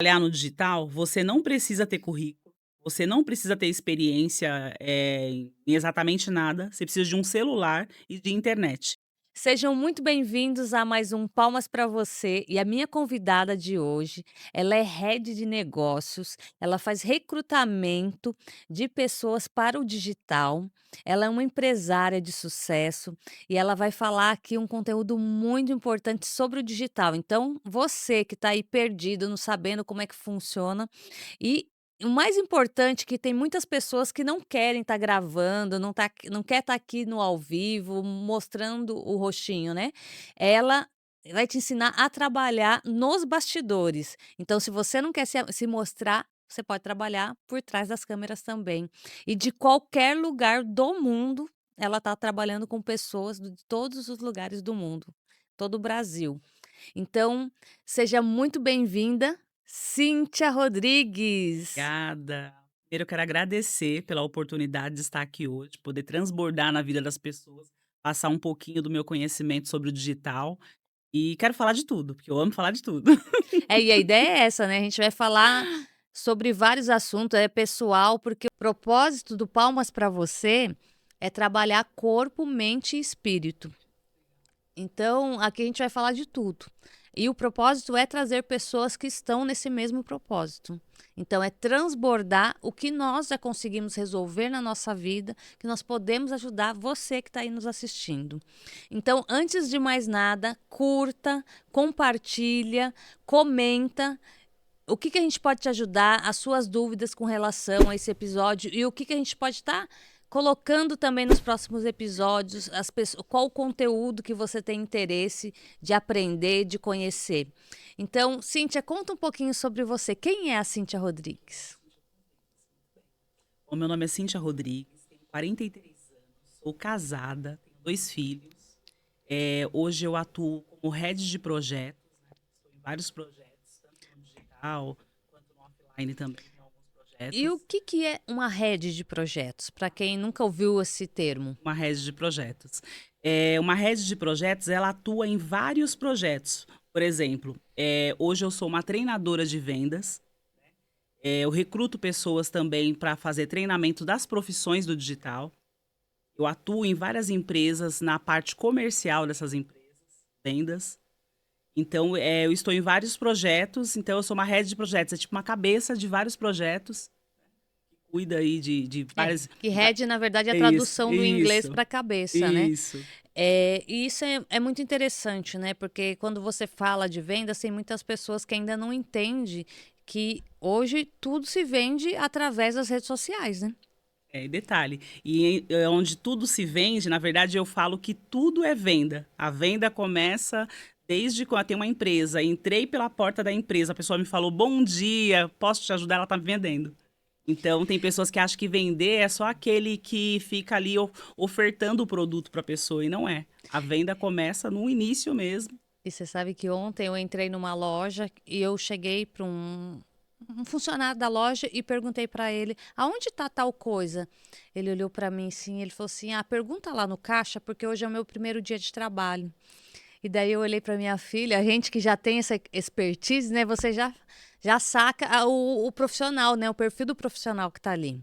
Trabalhar no digital, você não precisa ter currículo, você não precisa ter experiência, em exatamente nada, você precisa de um celular e de internet. Sejam muito bem-vindos a mais um Palmas para Você. E a minha convidada de hoje, ela é head de negócios, ela faz recrutamento de pessoas para o digital, ela é uma empresária de sucesso e ela vai falar aqui um conteúdo muito importante sobre o digital. Então, você que está aí perdido, não sabendo como é que funciona, e o mais importante que tem muitas pessoas que não querem estar gravando, não quer estar aqui no ao vivo, mostrando o rostinho, né. Ela vai te ensinar a trabalhar nos bastidores. Então se você não quer se mostrar, você pode trabalhar por trás das câmeras também. E de qualquer lugar do mundo, ela está trabalhando com pessoas de todos os lugares do mundo, todo o Brasil. Então, seja muito bem-vinda, Cíntia Rodrigues. Obrigada. Primeiro eu quero agradecer pela oportunidade de estar aqui hoje, poder transbordar na vida das pessoas, passar um pouquinho do meu conhecimento sobre o digital, e quero falar de tudo, porque eu amo falar de tudo. É, e a ideia é essa, né, a gente vai falar sobre vários assuntos, é pessoal, porque o propósito do Palmas para Você é trabalhar corpo, mente e espírito. Então, aqui a gente vai falar de tudo. E o propósito é trazer pessoas que estão nesse mesmo propósito. Então, é transbordar o que nós já conseguimos resolver na nossa vida, que nós podemos ajudar você que está aí nos assistindo. Então, antes de mais nada, curta, compartilha, comenta. O que que a gente pode te ajudar, as suas dúvidas com relação a esse episódio e o que que a gente pode estar colocando também nos próximos episódios, qual o conteúdo que você tem interesse de aprender, de conhecer. Então, Cíntia, conta um pouquinho sobre você. Quem é a Cíntia Rodrigues? O meu nome é Cíntia Rodrigues, tenho 43 anos, sou casada, tenho 2 filhos. Hoje eu atuo como head de projetos, né, estou em vários projetos, tanto no digital quanto no offline também, tem alguns E projetos. o que é uma rede de projetos, para quem nunca ouviu esse termo? Uma rede de projetos. Uma rede de projetos, ela atua em vários projetos. Por exemplo, hoje eu sou uma treinadora de vendas, eu recruto pessoas também para fazer treinamento das profissões do digital. Eu atuo em várias empresas na parte comercial dessas empresas, vendas. Então, eu estou em vários projetos, então eu sou uma rede de projetos, é tipo uma cabeça de vários projetos, cuida aí de É, várias que va head, na verdade, é a isso, tradução do inglês isso, para cabeça, né? isso. E isso é muito interessante, né, porque quando você fala de vendas, tem muitas pessoas que ainda não entendem que hoje tudo se vende através das redes sociais, né. E detalhe, onde tudo se vende, na verdade eu falo que tudo é venda. A venda começa desde quando tem uma empresa, entrei pela porta da empresa, a pessoa me falou: "Bom dia, posso te ajudar?", ela tá me vendendo. Então tem pessoas que acham que vender é só aquele que fica ali ofertando o produto para a pessoa e não é. A venda começa no início mesmo. E você sabe que ontem eu entrei numa loja e eu cheguei para um funcionário da loja e perguntei para ele: "Aonde está tal coisa?". Ele olhou para mim assim, ele falou assim: "Ah, pergunta lá no caixa, porque hoje é o meu primeiro dia de trabalho". E daí eu olhei para minha filha, a gente que já tem essa expertise, né, você já saca o profissional, né, o perfil do profissional que está ali.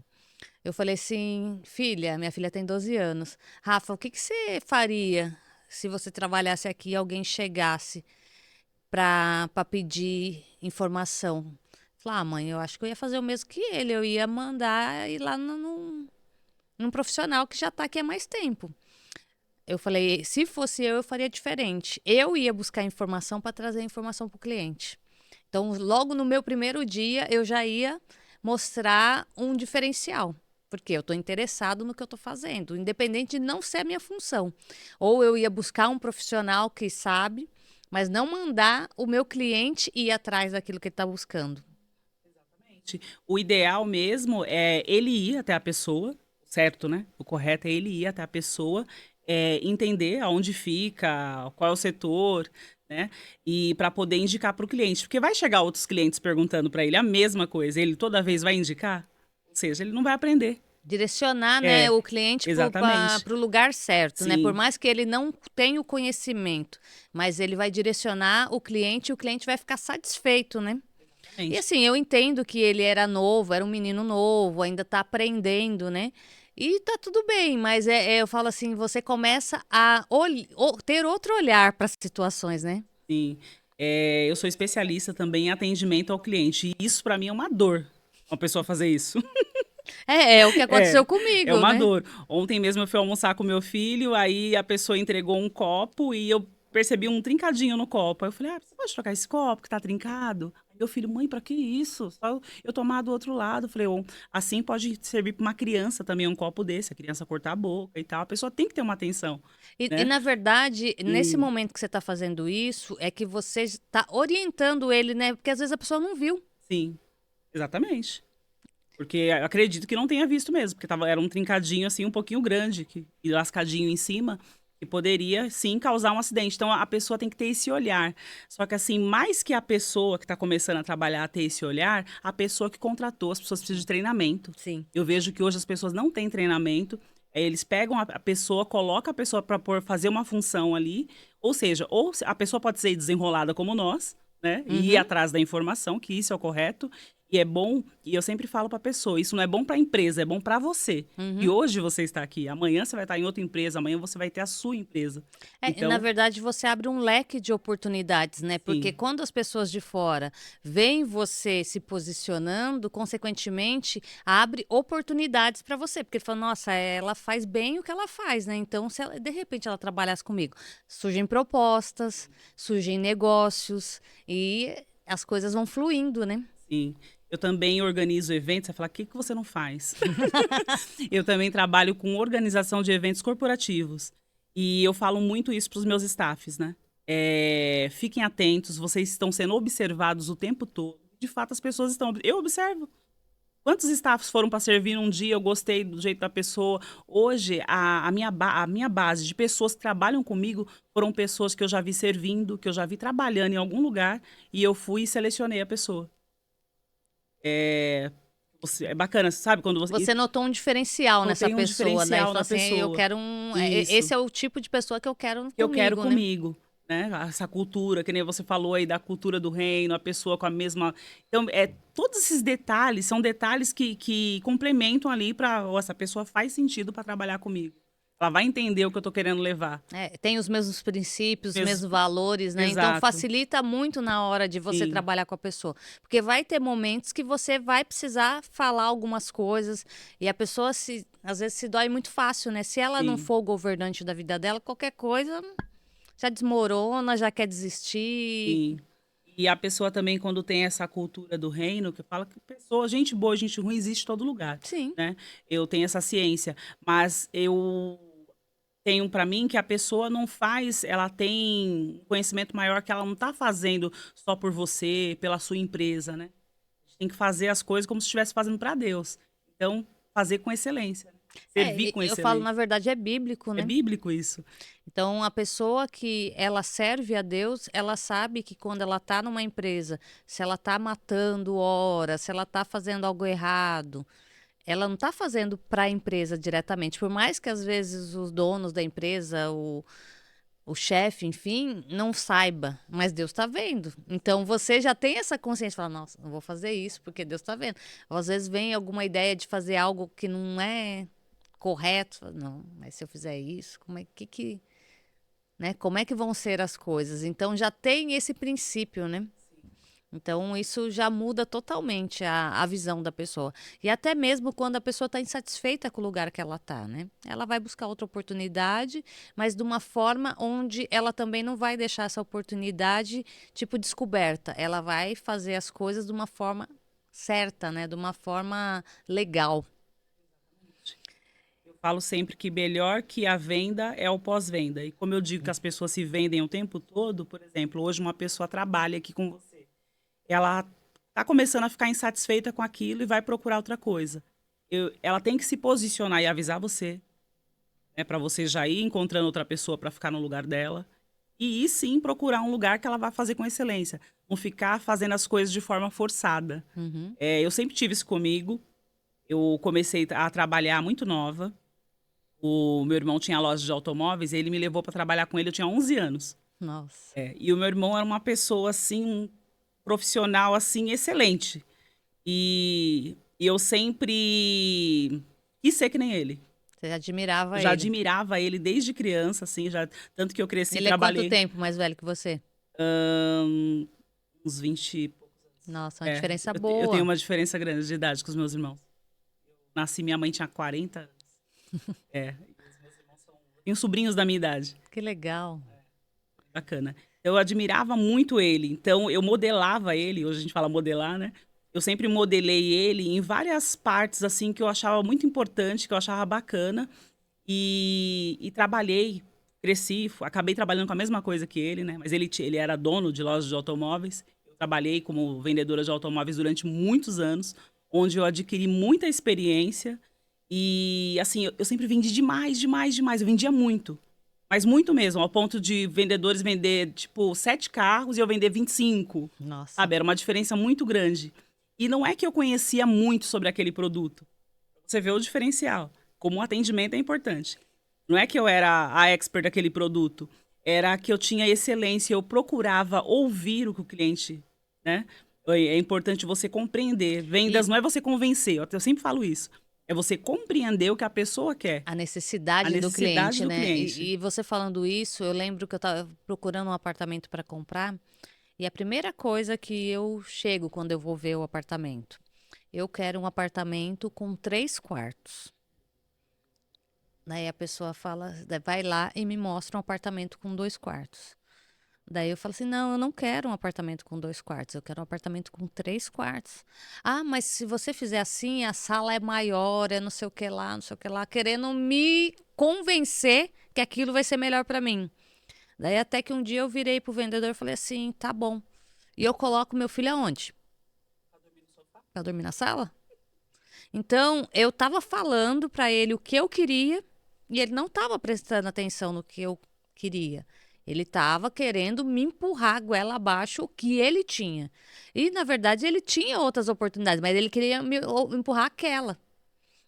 Eu falei assim: "Filha", minha filha tem 12 anos, "Rafa, o que que você faria se você trabalhasse aqui e alguém chegasse para pedir informação?". Falei: "Ah, mãe, eu acho que eu ia fazer o mesmo que ele, eu ia mandar ir lá no num profissional que já está aqui há mais tempo". Eu falei: "Se fosse eu faria diferente. Eu ia buscar informação para trazer informação para o cliente". Então, logo no meu primeiro dia, eu já ia mostrar um diferencial, porque eu estou interessado no que eu estou fazendo, independente de não ser a minha função. Ou eu ia buscar um profissional que sabe, mas não mandar o meu cliente ir atrás daquilo que ele está buscando. O ideal mesmo é ele ir até a pessoa, certo, né, o correto é ele ir até a pessoa, entender aonde fica, qual é o setor, né, e para poder indicar para o cliente, porque vai chegar outros clientes perguntando para ele a mesma coisa, ele toda vez vai indicar? Ou seja, ele não vai aprender. Direcionar, né, É, o cliente para exatamente. o lugar certo, né, por Sim. mais que ele não tenha o conhecimento, mas ele vai direcionar o cliente e o cliente vai ficar satisfeito, né. E Gente, assim, eu entendo que ele era novo, era um menino novo, ainda tá aprendendo, né? E tá tudo bem, mas eu falo assim, você começa a ter outro olhar para as situações, né? sim. Eu sou especialista também em atendimento ao cliente. E isso, para mim, é uma dor. Uma pessoa fazer isso. É o que aconteceu É comigo, uma né? dor. Ontem mesmo eu fui almoçar com meu filho, aí a pessoa entregou um copo e eu percebi um trincadinho no copo. Aí eu falei, você pode trocar esse copo que tá trincado? Aí meu filho, mãe, pra que isso? Só eu tomar do outro lado. Eu falei, assim pode servir pra uma criança também um copo desse, a criança cortar a boca e tal. A pessoa tem que ter uma atenção, E né? na verdade, nesse E, momento que você está fazendo isso, é que você está orientando ele, né? Porque às vezes a pessoa não viu. sim, exatamente. Porque eu acredito que não tenha visto mesmo, porque era um trincadinho assim um pouquinho grande e lascadinho em cima, que poderia sim causar um acidente. Então a pessoa tem que ter esse olhar. Só que assim, mais que a pessoa que está começando a trabalhar ter esse olhar, a pessoa que contratou, as pessoas precisam de treinamento. Sim. Eu vejo que hoje as pessoas não têm treinamento. Eles pegam a pessoa, colocam a pessoa para fazer uma função ali, ou seja, a pessoa pode ser desenrolada como nós, né? E ir Uhum. atrás da informação, que isso é o correto. E é bom, e eu sempre falo para a pessoa, isso não é bom para a empresa, é bom para você. E Uhum. hoje você está aqui, amanhã você vai estar em outra empresa, amanhã você vai ter a sua empresa. Na Então, verdade, você abre um leque de oportunidades, né? Porque sim, quando as pessoas de fora veem você se posicionando, consequentemente, abre oportunidades para você. Porque ele fala, nossa, ela faz bem o que ela faz, né? Então, se de repente ela trabalhasse comigo, surgem propostas, surgem negócios e as coisas vão fluindo, né? sim. Eu também organizo eventos, você fala, o que que você não faz? Eu também trabalho com organização de eventos corporativos. E eu falo muito isso para os meus staffs, né? Fiquem atentos, vocês estão sendo observados o tempo todo. De fato, as pessoas estão. Eu observo. Quantos staffs foram para servir num dia, eu gostei do jeito da pessoa. Hoje, a minha base de pessoas que trabalham comigo foram pessoas que eu já vi servindo, que eu já vi trabalhando em algum lugar, e eu fui e selecionei a pessoa. É, é bacana, sabe? Quando você. E Você notou um diferencial nessa notei um pessoa, né? E diferencial falou na assim, eu pessoa. quero um. Isso. Esse é o tipo de pessoa que eu quero Que eu quero comigo, né? comigo. Né? Essa cultura, que nem você falou aí da cultura do reino, a pessoa com a mesma. Então, todos esses detalhes são detalhes que complementam ali para essa pessoa faz sentido para trabalhar comigo. Ela vai entender o que eu estou querendo levar. Tem os mesmos princípios, os Mesmo- mesmos valores, né? Então Exato. facilita muito na hora de você Sim, trabalhar com a pessoa. Porque vai ter momentos que você vai precisar falar algumas coisas e a pessoa às vezes se dói muito fácil, né? Se ela não sim, for o governante da vida dela, qualquer coisa já desmorona, já quer desistir. sim. E a pessoa também, quando tem essa cultura do reino, que fala que pessoa, gente boa, gente ruim, existe em todo lugar, Sim. né? Eu tenho essa ciência, mas eu tenho para mim que a pessoa não faz, ela tem um conhecimento maior que ela não está fazendo só por você, pela sua empresa, né? A gente tem que fazer as coisas como se estivesse fazendo para Deus. Então, fazer com excelência, né? Servir com Eu falo, excelência. na verdade, é bíblico, É né? bíblico isso. Então, a pessoa que ela serve a Deus, ela sabe que quando ela está numa empresa, se ela está matando hora, se ela está fazendo algo errado, ela não está fazendo para a empresa diretamente. Por mais que às vezes os donos da empresa, o chefe, enfim, não saiba, mas Deus está vendo. Então você já tem essa consciência, fala, nossa, não vou fazer isso porque Deus está vendo. Ou às vezes vem alguma ideia de fazer algo que não é correto, fala, não, mas se eu fizer isso, como é que né? Como é que vão ser as coisas? Então já tem esse princípio, né? Então isso já muda totalmente a visão da pessoa. E até mesmo quando a pessoa está insatisfeita com o lugar que ela está, né? Ela vai buscar outra oportunidade, mas de uma forma onde ela também não vai deixar essa oportunidade tipo descoberta. Ela vai fazer as coisas de uma forma certa, né? De uma forma legal. Eu falo sempre que melhor que a venda é o pós-venda. E como eu digo que as pessoas se vendem o tempo todo, por exemplo, hoje uma pessoa trabalha aqui com você. Ela está começando a ficar insatisfeita com aquilo e vai procurar outra coisa. Ela tem que se posicionar e avisar você, né, para você já ir encontrando outra pessoa para ficar no lugar dela. E ir sim procurar um lugar que ela vai fazer com excelência. Não ficar fazendo as coisas de forma forçada. Uhum. Eu sempre tive isso comigo. Eu comecei a trabalhar muito nova. O meu irmão tinha loja de automóveis e ele me levou para trabalhar com ele. Eu tinha 11 anos. Nossa. E o meu irmão era uma pessoa assim, profissional, assim, excelente. E eu sempre quis ser que nem ele. Você admirava Já ele. admirava ele desde criança, assim, já, tanto que eu cresci, Ele é quanto trabalhei tempo mais velho que você? uns 20 e poucos anos. Nossa, uma É, diferença eu tenho boa. uma diferença grande de idade com os meus irmãos. Nasci, minha mãe tinha 40 anos. É, tenho sobrinhos da minha idade. Que legal. Bacana. Eu admirava muito ele, então eu modelava ele, hoje a gente fala modelar, né? Eu sempre modelei ele em várias partes, assim, que eu achava muito importante, que eu achava bacana. E trabalhei, cresci, acabei trabalhando com a mesma coisa que ele, né? Mas ele era dono de lojas de automóveis. Eu trabalhei como vendedora de automóveis durante muitos anos, onde eu adquiri muita experiência. E, assim, eu sempre vendi demais, demais, demais. Eu vendia muito. Mas muito mesmo, ao ponto de vendedores vender, tipo, 7 carros e eu vender 25. Nossa. Sabe? Era uma diferença muito grande. E não é que eu conhecia muito sobre aquele produto. Você vê o diferencial. Como o atendimento é importante. Não é que eu era a expert daquele produto. Era que eu tinha excelência, eu procurava ouvir o que o cliente, né? É importante você compreender. Vendas E não é você convencer. Eu sempre falo isso. É você compreender o que a pessoa quer. a A necessidade do necessidade cliente, do né? cliente. E você falando isso, eu lembro que eu estava procurando um apartamento para comprar. E a primeira coisa que eu chego quando eu vou ver o apartamento, eu quero um apartamento com 3 quartos. Daí a pessoa fala, vai lá e me mostra um apartamento com 2 quartos. Daí eu falo assim, não, eu não quero um apartamento com 2 quartos, eu quero um apartamento com 3 quartos. Ah, mas se você fizer assim, a sala é maior, é não sei o que lá, não sei o que lá, querendo me convencer que aquilo vai ser melhor para mim. Daí até que um dia eu virei pro vendedor e falei assim, tá bom. E eu coloco meu filho aonde? Pra dormir na sala? Então, eu tava falando pra ele o que eu queria e ele não tava prestando atenção no que eu queria. Ele tava querendo me empurrar a goela abaixo o que ele tinha. E, na verdade, ele tinha outras oportunidades, mas ele queria me empurrar aquela.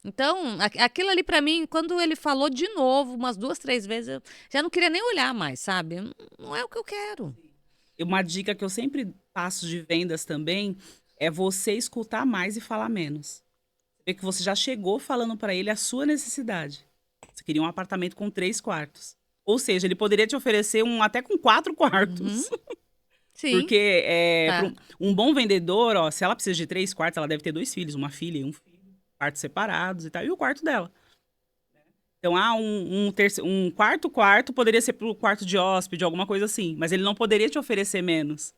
Então, aquilo ali pra mim, quando ele falou de novo, umas 2, 3 vezes, eu já não queria nem olhar mais, sabe? Não é o que eu quero. E uma dica que eu sempre passo de vendas também é você escutar mais e falar menos. Vê que você já chegou falando para ele a sua necessidade. Você queria um apartamento com 3 quartos. Ou seja, ele poderia te oferecer um até com 4 Uhum. quartos. Sim, Porque pra tá. um bom vendedor, ó, se ela precisa de 3 quartos, ela deve ter 2 filhos, uma filha e um filho, quartos separados e tal, e o quarto dela. Então, um quarto quarto poderia ser pro quarto de hóspede, alguma coisa assim, mas ele não poderia te oferecer menos.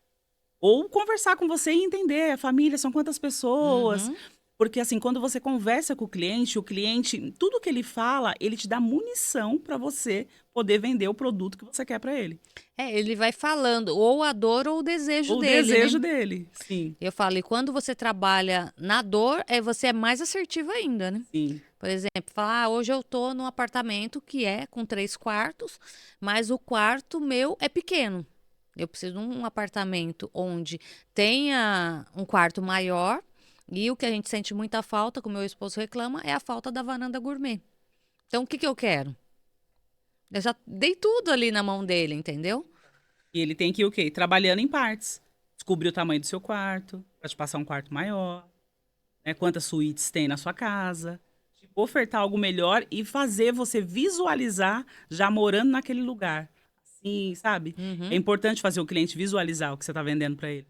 Ou conversar com você e entender, a família, são quantas pessoas. Uhum. Porque, assim, quando você conversa com o cliente, tudo que ele fala, ele te dá munição para você poder vender o produto que você quer para ele. É, ele vai falando ou a dor ou o desejo Ou o dele, desejo né? dele. Sim, Eu falo, e quando você trabalha na dor, você é mais assertivo ainda, né? sim. Por exemplo, falar, hoje eu tô num apartamento que é com 3 quartos, mas o quarto meu é pequeno. Eu preciso de um apartamento onde tenha um quarto maior e o que a gente sente muita falta, como meu esposo reclama, é a falta da varanda gourmet. Então, o que que eu quero? Eu já dei tudo ali na mão dele, entendeu? E ele tem que ir o quê? Trabalhando em partes. Descobrir o tamanho do seu quarto, para te passar um quarto maior, né? Quantas suítes tem na sua casa. Tipo, ofertar algo melhor e fazer você visualizar já morando naquele lugar. Assim, sabe? É Uhum. importante fazer o cliente visualizar o que você está vendendo para ele.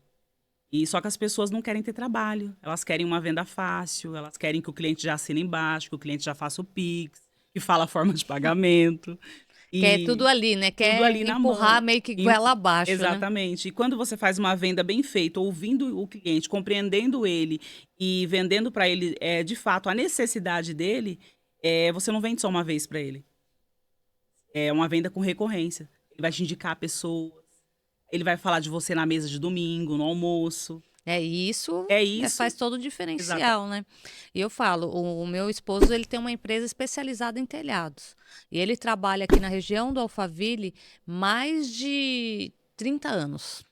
E só que as pessoas não querem ter trabalho. Elas querem uma venda fácil, elas querem que o cliente já assine embaixo, que o cliente já faça o Pix, que fala a forma de pagamento. Quer tudo E ali, né? tudo Quer ali na empurrar mão. meio que goela abaixo, né? Exatamente. E quando você faz uma venda bem feita, ouvindo o cliente, compreendendo ele e vendendo para ele, de fato, a necessidade dele, você não vende só uma vez para ele. É uma venda com recorrência. Ele vai te indicar pessoas, ele vai falar de você na mesa de domingo, no almoço. É isso, É isso, faz todo o exata. diferencial, né? E eu falo, o meu esposo, ele tem uma empresa especializada em telhados. E ele trabalha aqui na região do Alphaville mais de 30 anos.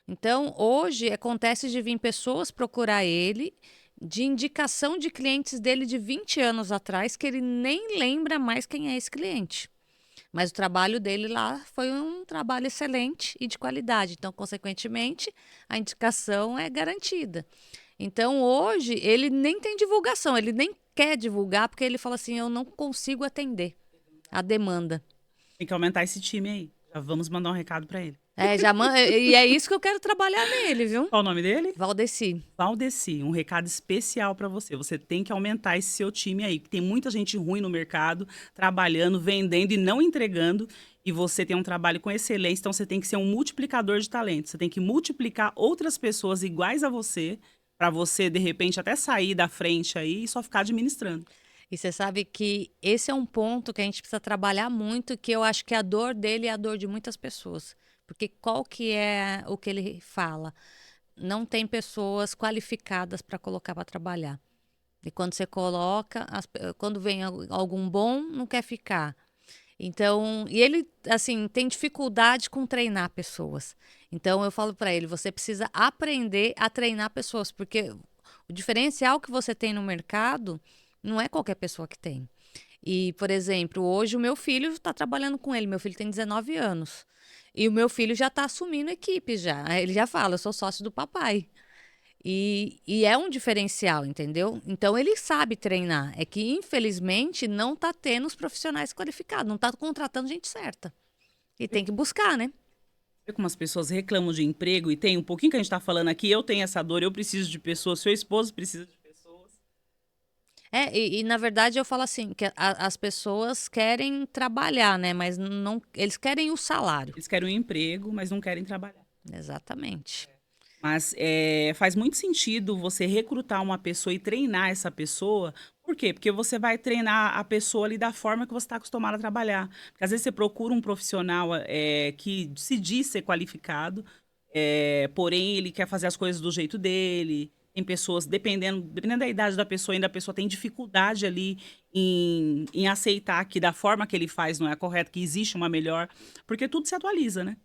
Então, hoje acontece de vir pessoas procurar ele de indicação de clientes dele de 20 anos atrás, que ele nem lembra mais quem é esse cliente. Mas o trabalho dele lá foi um trabalho excelente e de qualidade. Então, consequentemente, a indicação é garantida. Então, hoje, ele nem tem divulgação, ele nem quer divulgar, porque ele fala assim: eu não consigo atender a demanda. Tem que aumentar esse time aí. Já vamos mandar um recado para ele. E é isso que eu quero trabalhar nele, viu? Qual o nome dele? Valdeci. Valdeci, um recado especial para você. Você tem que aumentar esse seu time aí, que tem muita gente ruim no mercado, trabalhando, vendendo e não entregando. E você tem um trabalho com excelência, então você tem que ser um multiplicador de talentos. Você tem que multiplicar outras pessoas iguais a você, para você, de repente, até sair da frente aí e só ficar administrando. E você sabe que esse é um ponto que a gente precisa trabalhar muito, que eu acho que a dor dele é a dor de muitas pessoas. Porque qual que é o que ele fala? Não tem pessoas qualificadas para colocar para trabalhar. E quando você coloca, quando vem algum bom, não quer ficar. Então, e ele, assim, tem dificuldade com treinar pessoas. Então, eu falo para ele, você precisa aprender a treinar pessoas, porque o diferencial que você tem no mercado não é qualquer pessoa que tem. E, por exemplo, hoje o meu filho está trabalhando com ele. Meu filho tem 19 anos. E o meu filho já está assumindo equipe já. Ele já fala, eu sou sócio do papai. E é um diferencial, entendeu? Então ele sabe treinar. É que, infelizmente, não está tendo os profissionais qualificados, não está contratando gente certa. E tem que buscar, né? Vê como as pessoas reclamam de emprego e tem um pouquinho que a gente está falando aqui, eu tenho essa dor, eu preciso de pessoas, seu esposo precisa de pessoas. Na verdade eu falo assim, que as pessoas querem trabalhar, né? Mas não, eles querem o salário. Eles querem um emprego, mas não querem trabalhar. Exatamente. Mas faz muito sentido você recrutar uma pessoa e treinar essa pessoa. Por quê? Porque você vai treinar a pessoa ali da forma que você está acostumado a trabalhar. Porque às vezes você procura um profissional que se diz ser qualificado, porém ele quer fazer as coisas do jeito dele. Tem pessoas, dependendo da idade da pessoa, ainda a pessoa tem dificuldade ali em aceitar que da forma que ele faz não é correto, que existe uma melhor, porque tudo se atualiza, né?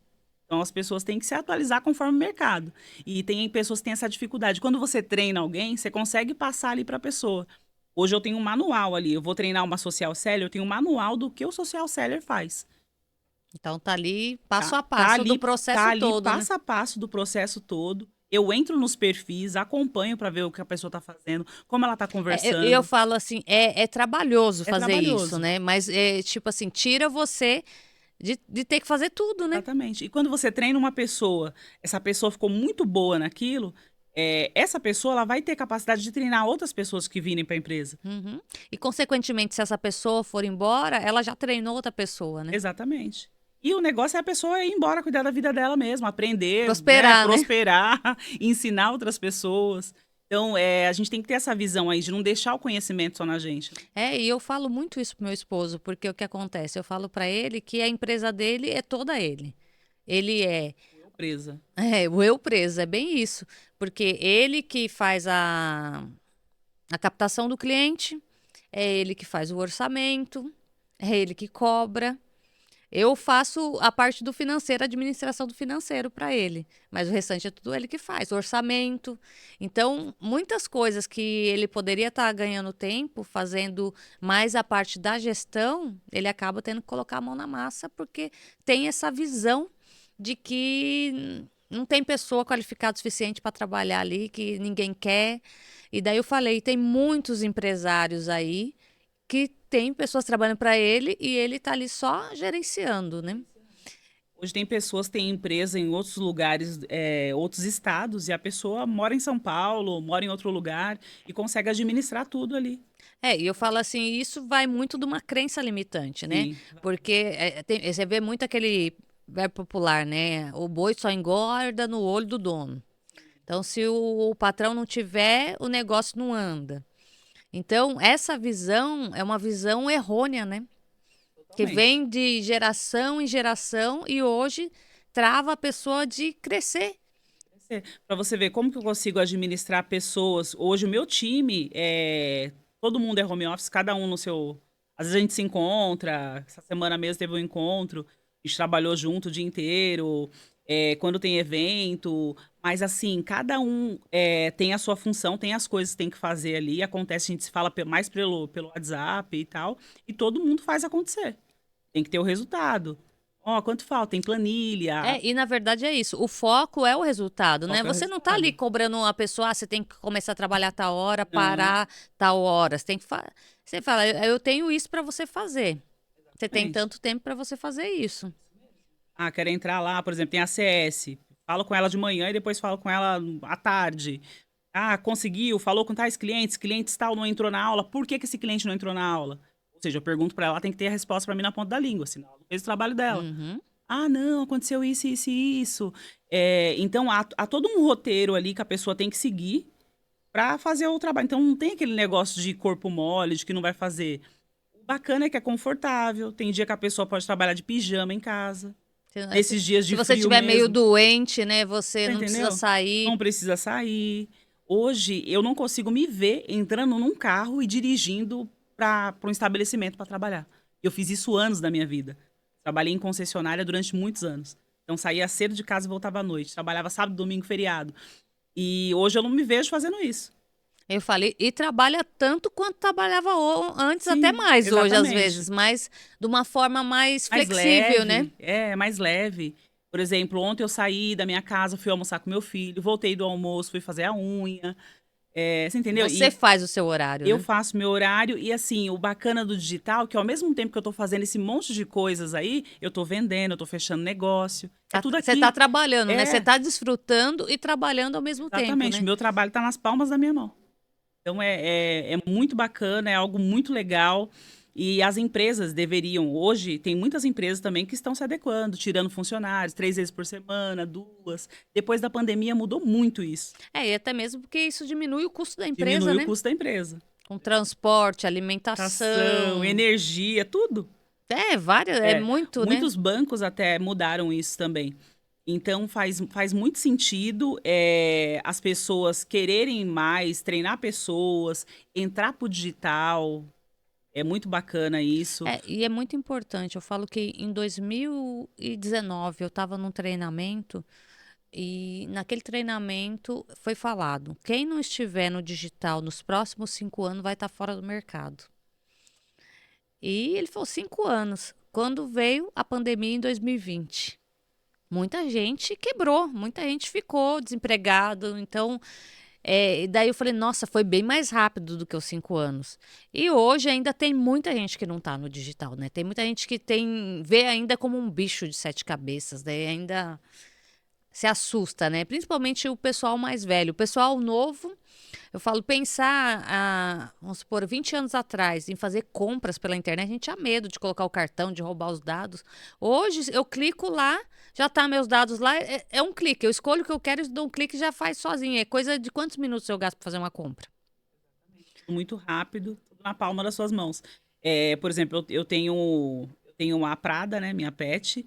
Então, as pessoas têm que se atualizar conforme o mercado. E tem pessoas que têm essa dificuldade. Quando você treina alguém, você consegue passar ali para a pessoa. Hoje eu tenho um manual ali. Eu vou treinar uma social seller, eu tenho um manual do que o social seller faz. Então tá ali passo Tá, a passo do processo tá ali todo, né? passo a passo do processo todo. Eu entro nos perfis, acompanho para ver o que a pessoa está fazendo, como ela está Eu conversando. falo assim, é trabalhoso É fazer isso, trabalhoso. né? Mas é tipo assim, tira você de ter que fazer tudo, né? Exatamente. E quando você treina uma pessoa, essa pessoa ficou muito boa naquilo, essa pessoa ela vai ter capacidade de treinar outras pessoas que virem para a empresa. Uhum. E consequentemente, se essa pessoa for embora, ela já treinou outra pessoa, né? Exatamente. E o negócio é a pessoa ir embora, cuidar da vida dela mesma, aprender, né, Prosperar, né? prosperar, ensinar outras pessoas. Então, a gente tem que ter essa visão aí de não deixar o conhecimento só na gente. E eu falo muito isso pro meu esposo, porque o que acontece? Eu falo para ele que a empresa dele é toda ele. Ele é, Eu presa. o eu preso, é bem isso. Porque ele que faz a captação do cliente, é ele que faz o orçamento, é ele que cobra. Eu faço a parte do financeiro, a administração do financeiro para ele, mas o restante é tudo ele que faz, o orçamento. Então, muitas coisas que ele poderia estar ganhando tempo fazendo mais a parte da gestão, ele acaba tendo que colocar a mão na massa porque tem essa visão de que não tem pessoa qualificada o suficiente para trabalhar ali, que ninguém quer. E daí eu falei, tem muitos empresários aí que tem pessoas trabalhando para ele e ele está ali só gerenciando, né? Hoje tem pessoas que têm empresa em outros lugares, outros estados, e a pessoa mora em São Paulo, mora em outro lugar e consegue administrar tudo ali. E eu falo assim, isso vai muito de uma crença limitante, né? Sim, Porque você vê muito aquele verbo popular, né? O boi só engorda no olho do dono. Então, se o patrão não tiver, o negócio não anda. Então, essa visão é uma visão errônea, né? Que totalmente. vem de geração em geração e hoje trava a pessoa de crescer. Para você ver como que eu consigo administrar pessoas. Hoje o meu time todo mundo é home office, cada um no seu. Às vezes a gente se encontra. Essa semana mesmo teve um encontro, a gente trabalhou junto o dia inteiro. Quando tem evento, mas assim, cada um tem a sua função, tem as coisas que tem que fazer ali. Acontece, a gente se fala mais pelo WhatsApp e tal, e todo mundo faz acontecer. Tem que ter o resultado. Ó, quanto falta? Tem planilha. E na verdade é isso. O foco é o resultado, né? Foco é o Você não tá ali resultado. cobrando uma pessoa, você tem que começar a trabalhar tal hora, Não, parar tal hora. Você tem que você fala, eu tenho isso para você fazer. Você tem exatamente. tanto tempo para você fazer isso. Ah, quero entrar lá, por exemplo, tem a CS. Falo com ela de manhã e depois falo com ela à tarde. Ah, conseguiu, falou com tais clientes, clientes tal não entrou na aula. Por que que esse cliente não entrou na aula? Ou seja, eu pergunto para ela, tem que ter a resposta para mim na ponta da língua, senão ela não fez o trabalho dela. Uhum. Ah, não, aconteceu isso, isso e isso. Então, há todo um roteiro ali que a pessoa tem que seguir para fazer o trabalho. Então, não tem aquele negócio de corpo mole, de que não vai fazer. O bacana é que é confortável. Tem dia que a pessoa pode trabalhar de pijama em casa. Se, Nesses dias se de você frio estiver meio mesmo, doente, né? Você você não precisa entendeu? sair. Não precisa sair. Hoje, eu não consigo me ver entrando num carro e dirigindo para um estabelecimento para trabalhar. Eu fiz isso anos da minha vida. Trabalhei em concessionária durante muitos anos. Então, saía cedo de casa e voltava à noite. Trabalhava sábado, domingo, feriado. E hoje eu não me vejo fazendo isso. Eu falei, e trabalha tanto quanto trabalhava antes, até Sim, mais hoje, às vezes, exatamente. mas de uma forma mais Mais flexível, né? leve, mais leve. Por exemplo, ontem eu saí da minha casa, fui almoçar com meu filho, voltei do almoço, fui fazer a unha. Você entendeu? Você E faz o seu horário, eu né? faço meu horário e assim, o bacana do digital, que ao mesmo tempo que eu tô fazendo esse monte de coisas aí, eu tô vendendo, eu tô fechando negócio. É tudo Você tá aqui. trabalhando, né? Você É, tá desfrutando e trabalhando ao mesmo tempo, exatamente. né? Meu trabalho tá nas palmas da minha mão. Então é muito bacana, é algo muito legal. E as empresas deveriam, hoje, tem muitas empresas também que estão se adequando, tirando funcionários, 3 vezes por semana, duas. Depois da pandemia mudou muito isso. E até mesmo porque isso diminui o custo da empresa, Diminui o né? custo da empresa. Com transporte, Tação, alimentação. energia, tudo. Várias, é muito, né? Muitos bancos até mudaram isso também. Então faz muito sentido as pessoas quererem mais, treinar pessoas, entrar pro digital. É muito bacana isso. E é muito importante. Eu falo que em 2019 eu estava num treinamento e naquele treinamento foi falado: quem não estiver no digital nos próximos 5 anos vai estar fora do mercado. E ele falou 5 anos. Quando veio a pandemia em 2020, muita gente quebrou, muita gente ficou desempregado. Então, e daí eu falei, nossa, foi bem mais rápido do que os 5 anos. E hoje ainda tem muita gente que não está no digital, né? Tem muita gente que vê ainda como um bicho de 7 cabeças, daí ainda se assusta, né? Principalmente o pessoal mais velho. O pessoal novo, eu falo, pensar, vamos supor, 20 anos atrás, em fazer compras pela internet, a gente tinha medo de colocar o cartão, de roubar os dados. Hoje, eu clico lá, já tá meus dados lá, é um clique. Eu escolho o que eu quero e dou um clique e já faz sozinho. É coisa de quantos minutos eu gasto para fazer uma compra? Muito rápido, tudo na palma das suas mãos. Por exemplo, eu tenho uma Prada, né, minha pet.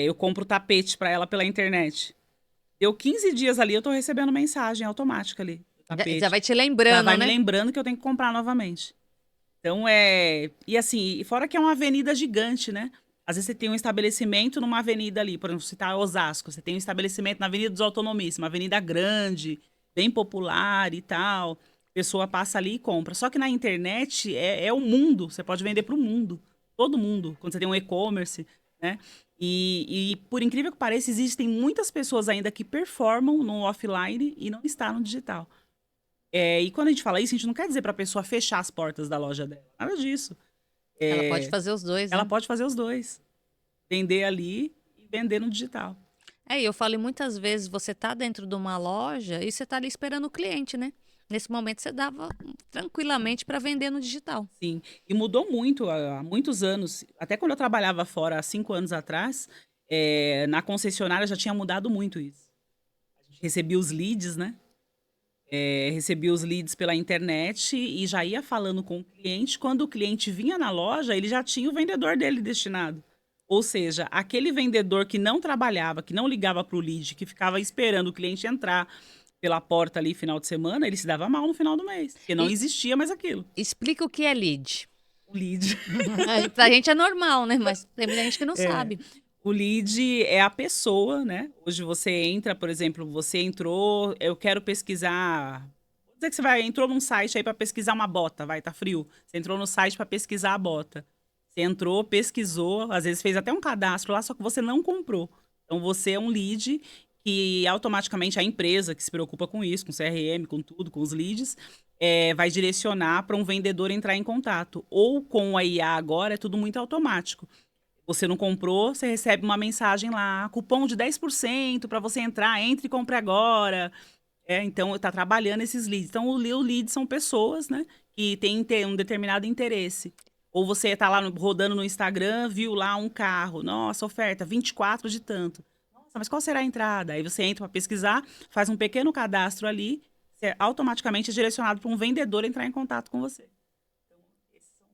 Eu compro tapete para ela pela internet. Deu 15 dias ali, eu tô recebendo mensagem automática ali do Já tapete. vai te Já lembrando, vai me né? lembrando que eu tenho que comprar novamente. Então E assim, e fora que é uma avenida gigante, né? Às vezes você tem um estabelecimento numa avenida ali, por exemplo, você tá em Osasco, você tem um estabelecimento na Avenida dos Autonomistas, uma avenida grande, bem popular e tal. A pessoa passa ali e compra. Só que na internet é o mundo, você pode vender para o mundo. Todo mundo, quando você tem um e-commerce, né? E por incrível que pareça, existem muitas pessoas ainda que performam no offline e não está no digital. E quando a gente fala isso, a gente não quer dizer para a pessoa fechar as portas da loja dela. Nada disso. Ela pode É, fazer os dois, ela né? pode fazer os dois. Vender ali e vender no digital. E eu falo, e muitas vezes você tá dentro de uma loja e você tá ali esperando o cliente, né? Nesse momento você dava tranquilamente para vender no digital. Sim. E mudou muito há muitos anos. Até quando eu trabalhava fora há 5 anos atrás, na concessionária já tinha mudado muito isso. A gente recebia os leads, né? Recebia os leads pela internet e já ia falando com o cliente. Quando o cliente vinha na loja, ele já tinha o vendedor dele destinado. Ou seja, aquele vendedor que não trabalhava, que não ligava para o lead, que ficava esperando o cliente entrar pela porta ali final de semana, ele se dava mal no final do mês, porque não E existia mais aquilo. explica o que é lead. O lead. Pra gente é normal, né? Mas tem muita gente que não É. sabe. O lead é a pessoa, né? Hoje você entra, por exemplo, você entrou, eu quero pesquisar. Vou dizer que entrou num site aí para pesquisar uma bota, vai, tá frio. Você entrou no site para pesquisar a bota. Você entrou, pesquisou, às vezes fez até um cadastro lá, só que você não comprou. Então você é um lead que automaticamente a empresa que se preocupa com isso, com CRM, com tudo, com os leads, vai direcionar para um vendedor entrar em contato. Ou com a IA agora é tudo muito automático. Você não comprou, você recebe uma mensagem lá, cupom de 10% para você entrar, entre e compre agora. Então, está trabalhando esses leads. Então, o lead são pessoas, né, que têm um determinado interesse. Ou você está lá rodando no Instagram, viu lá um carro. Nossa, oferta, 24 de tanto. Nossa, mas qual será a entrada? Aí você entra para pesquisar, faz um pequeno cadastro ali, você automaticamente é direcionado para um vendedor entrar em contato com você. Então, esses são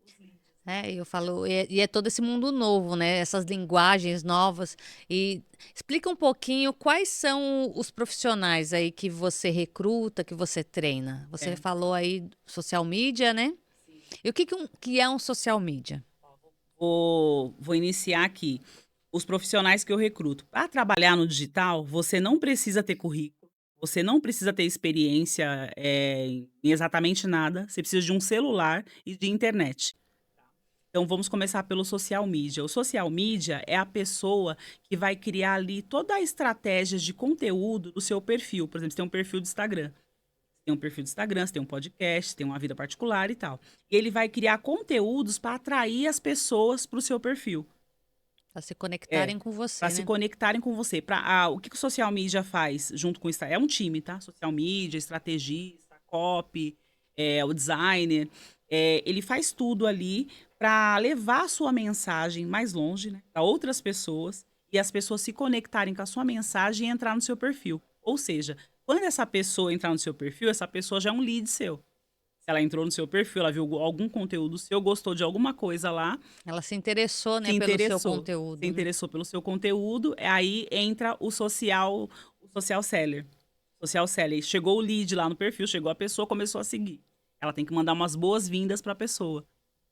os leads. Eu falo, e é todo esse mundo novo, né? Essas linguagens novas. E explica um pouquinho quais são os profissionais aí que você recruta, que você treina. Você É. falou aí social media, né? Sim. E o que é um social media? Vou iniciar aqui. Os profissionais que eu recruto. Para trabalhar no digital, você não precisa ter currículo, você não precisa ter experiência em exatamente nada. Você precisa de um celular e de internet. Então, vamos começar pelo social media. O social media é a pessoa que vai criar ali toda a estratégia de conteúdo do seu perfil. Por exemplo, você tem um perfil do Instagram. Você tem um perfil do Instagram, você tem um podcast, você tem uma vida particular e tal. E ele vai criar conteúdos para atrair as pessoas para o seu perfil. Para se É, conectarem com para você, se né? conectarem com você. O que o social media faz junto com o Instagram? É um time, tá? Social media, estrategista, copy, o designer. Ele faz tudo ali para levar a sua mensagem mais longe, né? Para outras pessoas. E as pessoas se conectarem com a sua mensagem e entrar no seu perfil. Ou seja, quando essa pessoa entrar no seu perfil, essa pessoa já é um lead seu. Se ela entrou no seu perfil, ela viu algum conteúdo seu, gostou de alguma coisa lá, Ela se interessou, se né, pelo seu interessou. Se conteúdo, né? interessou pelo seu conteúdo, aí entra o social seller. Social seller. Chegou o lead lá no perfil, chegou a pessoa, começou a seguir. Ela tem que mandar umas boas-vindas para a pessoa.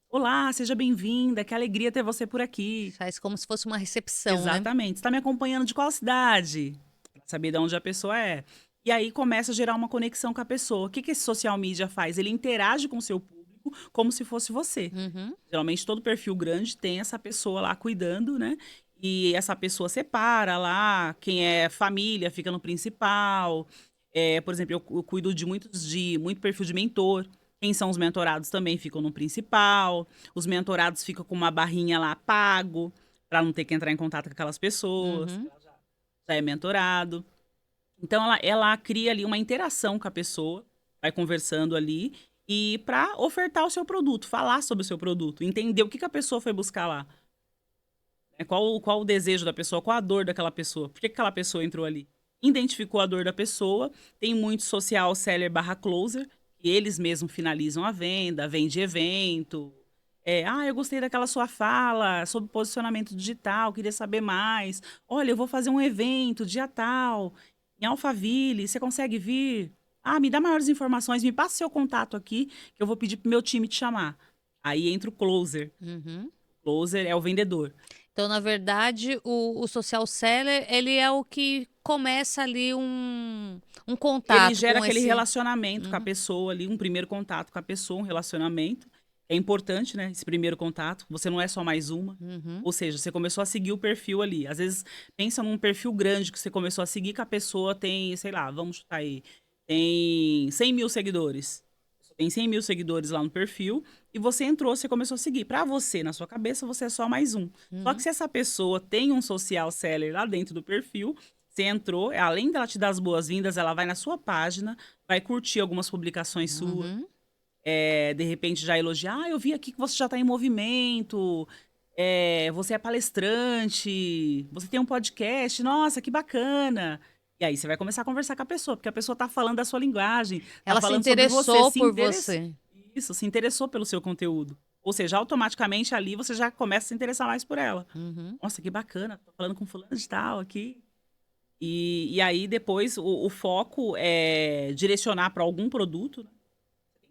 Olá, seja bem-vinda, que alegria ter você por aqui. Faz como se fosse uma recepção, né? Exatamente. Está me acompanhando de qual cidade? Pra saber de onde a pessoa é. E aí começa a gerar uma conexão com a pessoa. O que esse social media faz? Ele interage com o seu público como se fosse você. Uhum, Geralmente todo perfil grande tem essa pessoa lá cuidando, né? E essa pessoa separa lá, quem é família fica no principal. Por exemplo, eu cuido de muito perfil de mentor. Quem são os mentorados também ficam no principal. Os mentorados ficam com uma barrinha lá pago, para não ter que entrar em contato com aquelas pessoas. uhum. Já é mentorado. Então ela cria ali uma interação com a pessoa, vai conversando ali e para ofertar o seu produto, falar sobre o seu produto, entender o que que a pessoa foi buscar lá. Qual o desejo da pessoa, qual a dor daquela pessoa, por que que aquela pessoa entrou ali. Identificou a dor da pessoa, tem muito social seller barra closer, que eles mesmos finalizam a venda, vende evento. Eu gostei daquela sua fala sobre posicionamento digital, queria saber mais. Olha, eu vou fazer um evento dia tal, em Alphaville, você consegue vir? Ah, me dá maiores informações, me passa seu contato aqui, que eu vou pedir pro meu time te chamar. Aí entra o closer. Uhum. O closer é o vendedor. Então, na verdade, o social seller, ele é o que começa ali um Ele contato gera com aquele esse. relacionamento com a Uhum, pessoa ali, um primeiro contato com a pessoa, um relacionamento. É importante, né? Esse primeiro contato. Você não é só mais uma. uhum, Ou seja, você começou a seguir o perfil ali. Às vezes, pensa num perfil grande que você começou a seguir, que a pessoa tem, sei lá, vamos chutar aí, tem 100 mil seguidores. Tem 100 mil seguidores lá no perfil e você entrou, você começou a seguir. Para você, na sua cabeça, você é só mais um. Só que uhum, se essa pessoa tem um social seller lá dentro do perfil, você entrou, além dela te dar as boas-vindas, ela vai na sua página, vai curtir algumas publicações suas, uhum. de repente já elogiar, eu vi aqui que você já está em movimento, você é palestrante, você tem um podcast, nossa, que bacana. E aí você vai começar a conversar com a pessoa, porque a pessoa está falando da sua linguagem, está Ela se falando sobre você, interessou por você. isso, se interessou pelo seu conteúdo. Ou seja, automaticamente ali você já começa a se interessar mais por ela. Uhum, Nossa, que bacana, tô falando com fulano de tal aqui. E aí depois o foco é direcionar para algum produto, né?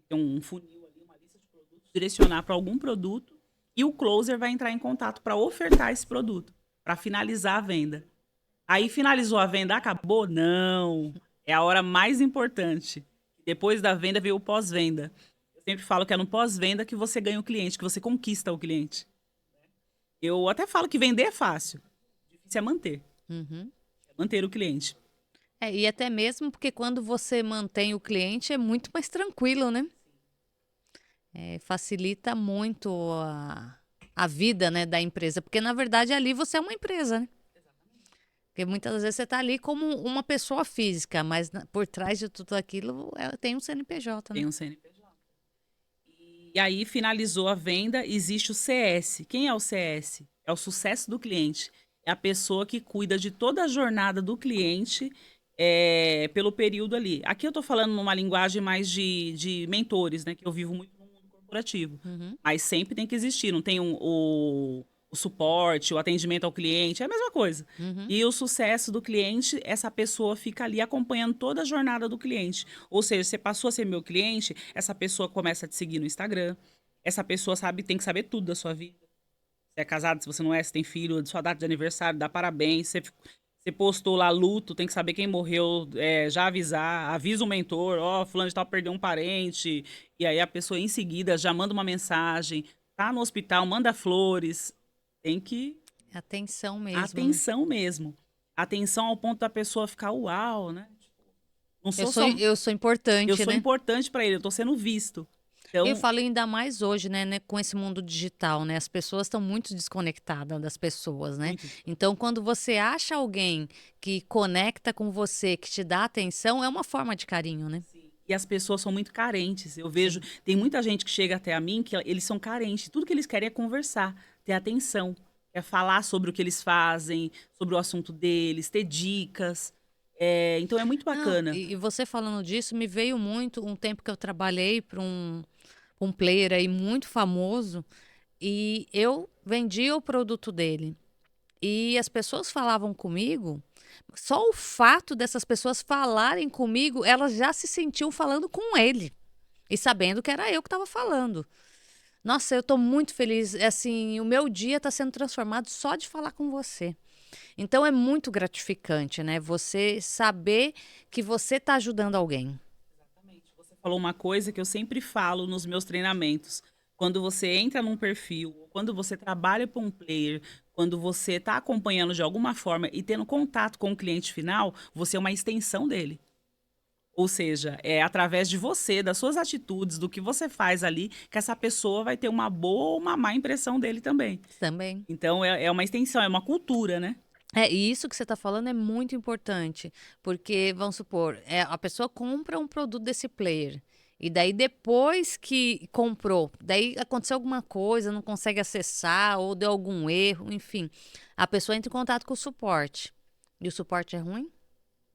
Tem um funil ali, uma lista de produtos, direcionar para algum produto e o closer vai entrar em contato para ofertar esse produto, para finalizar a venda. Aí finalizou a venda, acabou? Não. É a hora mais importante. Depois da venda veio o pós-venda. sempre falo que é no pós-venda que você ganha o cliente, que você conquista o cliente. Eu até falo que vender é fácil, difícil é manter, Uhum. manter o cliente. E até mesmo porque quando você mantém o cliente é muito mais tranquilo, né? Facilita muito a vida, né, da empresa, porque na verdade ali você é uma empresa, né? Porque muitas vezes você está ali como uma pessoa física, mas por trás de tudo aquilo tem um CNPJ, né? Tem um CNPJ. E aí finalizou a venda, existe o CS. Quem é o CS? É o sucesso do cliente. É a pessoa que cuida de toda a jornada do cliente pelo período ali. Aqui eu estou falando numa linguagem mais de mentores, né? Que eu vivo muito no mundo corporativo. Uhum, Mas sempre tem que existir, não tem o suporte, o atendimento ao cliente, é a mesma coisa. uhum. E o sucesso do cliente, essa pessoa fica ali acompanhando toda a jornada do cliente. Ou seja, você passou a ser meu cliente, essa pessoa começa a te seguir no Instagram, essa pessoa tem que saber tudo da sua vida. Se é casado, se você não é, se tem filho, sua data de aniversário, dá parabéns. Você postou lá luto, tem que saber quem morreu, já avisar, avisa o mentor, ó, fulano de tal perdeu um parente. E aí a pessoa em seguida já manda uma mensagem, tá no hospital, manda flores. Tem que Atenção mesmo, né? atenção mesmo. Atenção ao ponto da pessoa ficar uau, né? Não Eu sou sou, só eu sou eu importante, sou né? importante para ele, eu tô sendo visto. Eu Então, falo ainda mais hoje, né, com esse mundo digital, né? As pessoas estão muito desconectadas das pessoas, né? muito. Então, quando você acha alguém que conecta com você, que te dá atenção, é uma forma de carinho, né? E as pessoas são muito carentes. Eu vejo, Sim. tem muita gente que chega até a mim que eles são carentes. Tudo que eles querem é conversar, ter atenção, é falar sobre o que eles fazem, sobre o assunto deles, ter dicas. Então é muito Não, bacana. e você falando disso, me veio muito um tempo que eu trabalhei para um player aí muito famoso e eu vendia o produto dele. E as pessoas falavam comigo, só o fato dessas pessoas falarem comigo, elas já se sentiam falando com ele. E sabendo que era eu que estava falando. Nossa, eu estou muito feliz. Assim, o meu dia está sendo transformado só de falar com você. Então é muito gratificante, né? Você saber que você está ajudando alguém. Você falou uma coisa que eu sempre falo nos meus treinamentos. Quando você entra num perfil, quando você trabalha para um player, quando você está acompanhando de alguma forma e tendo contato com o cliente final, você é uma extensão dele. Ou seja, é através de você, das suas atitudes, do que você faz ali, que essa pessoa vai ter uma boa ou uma má impressão dele também. Também. Então, é uma extensão, é uma cultura, né? E isso que você está falando é muito importante, porque, vamos supor, a pessoa compra um produto desse player, e daí depois que comprou, daí aconteceu alguma coisa, não consegue acessar, ou deu algum erro, enfim, a pessoa entra em contato com o suporte, e o suporte é ruim?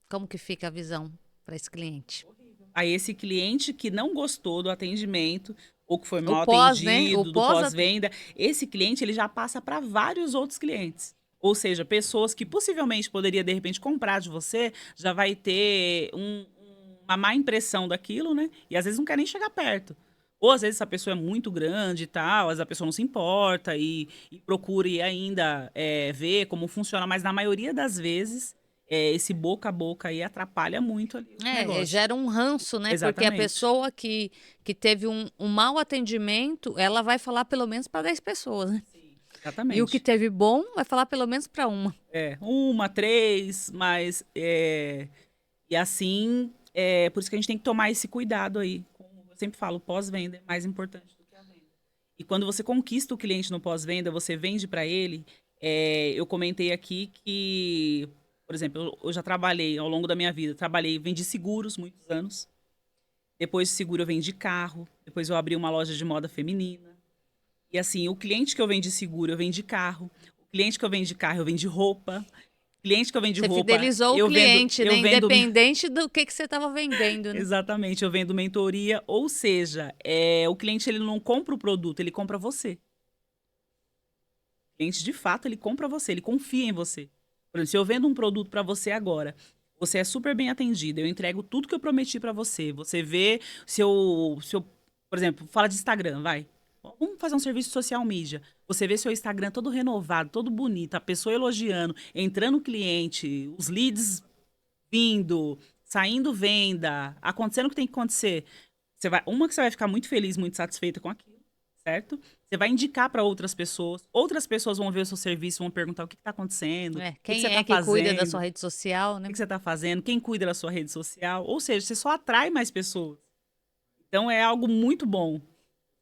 Como que fica a visão para esse cliente? Aí, esse cliente que não gostou do atendimento, ou que foi O mal pós, né? O atendido, do pós, pós-venda, esse cliente ele já passa para vários outros clientes. Ou seja, pessoas que possivelmente poderia, de repente, comprar de você, já vai ter uma má impressão daquilo, né? E às vezes não quer nem chegar perto. Ou às vezes essa pessoa é muito grande e tal, às vezes a pessoa não se importa e procura e ainda ver como funciona, mas na maioria das vezes, esse boca a boca aí atrapalha muito ali o negócio. gera um ranço, né? Porque a Exatamente. pessoa que teve um mau atendimento, ela vai falar pelo menos para 10 pessoas, né? E o que Exatamente. teve bom vai falar pelo menos para uma. Uma, três, mas. E assim, por isso que a gente tem que tomar esse cuidado aí. Como eu sempre falo, pós-venda é mais importante do que a venda. E quando você conquista o cliente no pós-venda, você vende para ele. Eu comentei aqui que, por exemplo, eu já trabalhei ao longo da minha vida, vendi seguros muitos anos. Depois de seguro, eu vendi carro. Depois eu abri uma loja de moda feminina. E assim, o cliente que eu vendi seguro, eu vendi carro. O cliente que eu vendi carro, eu vendi roupa. O cliente que eu vendi Você roupa, fidelizou o cliente, né? eu vendo Independente do que você estava vendendo, né? exatamente, eu vendo mentoria, ou seja, o cliente ele não compra o produto, ele compra você. O cliente de fato, ele compra você, ele confia em você. Por exemplo, se eu vendo um produto para você agora, você é super bem atendido, eu entrego tudo que eu prometi para você. Você vê se eu, por exemplo, fala de Instagram, vai. Vamos fazer um serviço de social media. Você vê seu Instagram todo renovado, todo bonito, a pessoa elogiando, entrando cliente, os leads vindo, saindo venda, acontecendo o que tem que acontecer. Que você vai ficar muito feliz, muito satisfeita com aquilo, certo? Você vai indicar para outras pessoas vão ver o seu serviço, vão perguntar o que está acontecendo, o que Quem você é está que cuida da fazendo, sua o rede social, né? que você está fazendo, quem cuida da sua rede social. Ou seja, você só atrai mais pessoas. Então é algo muito bom.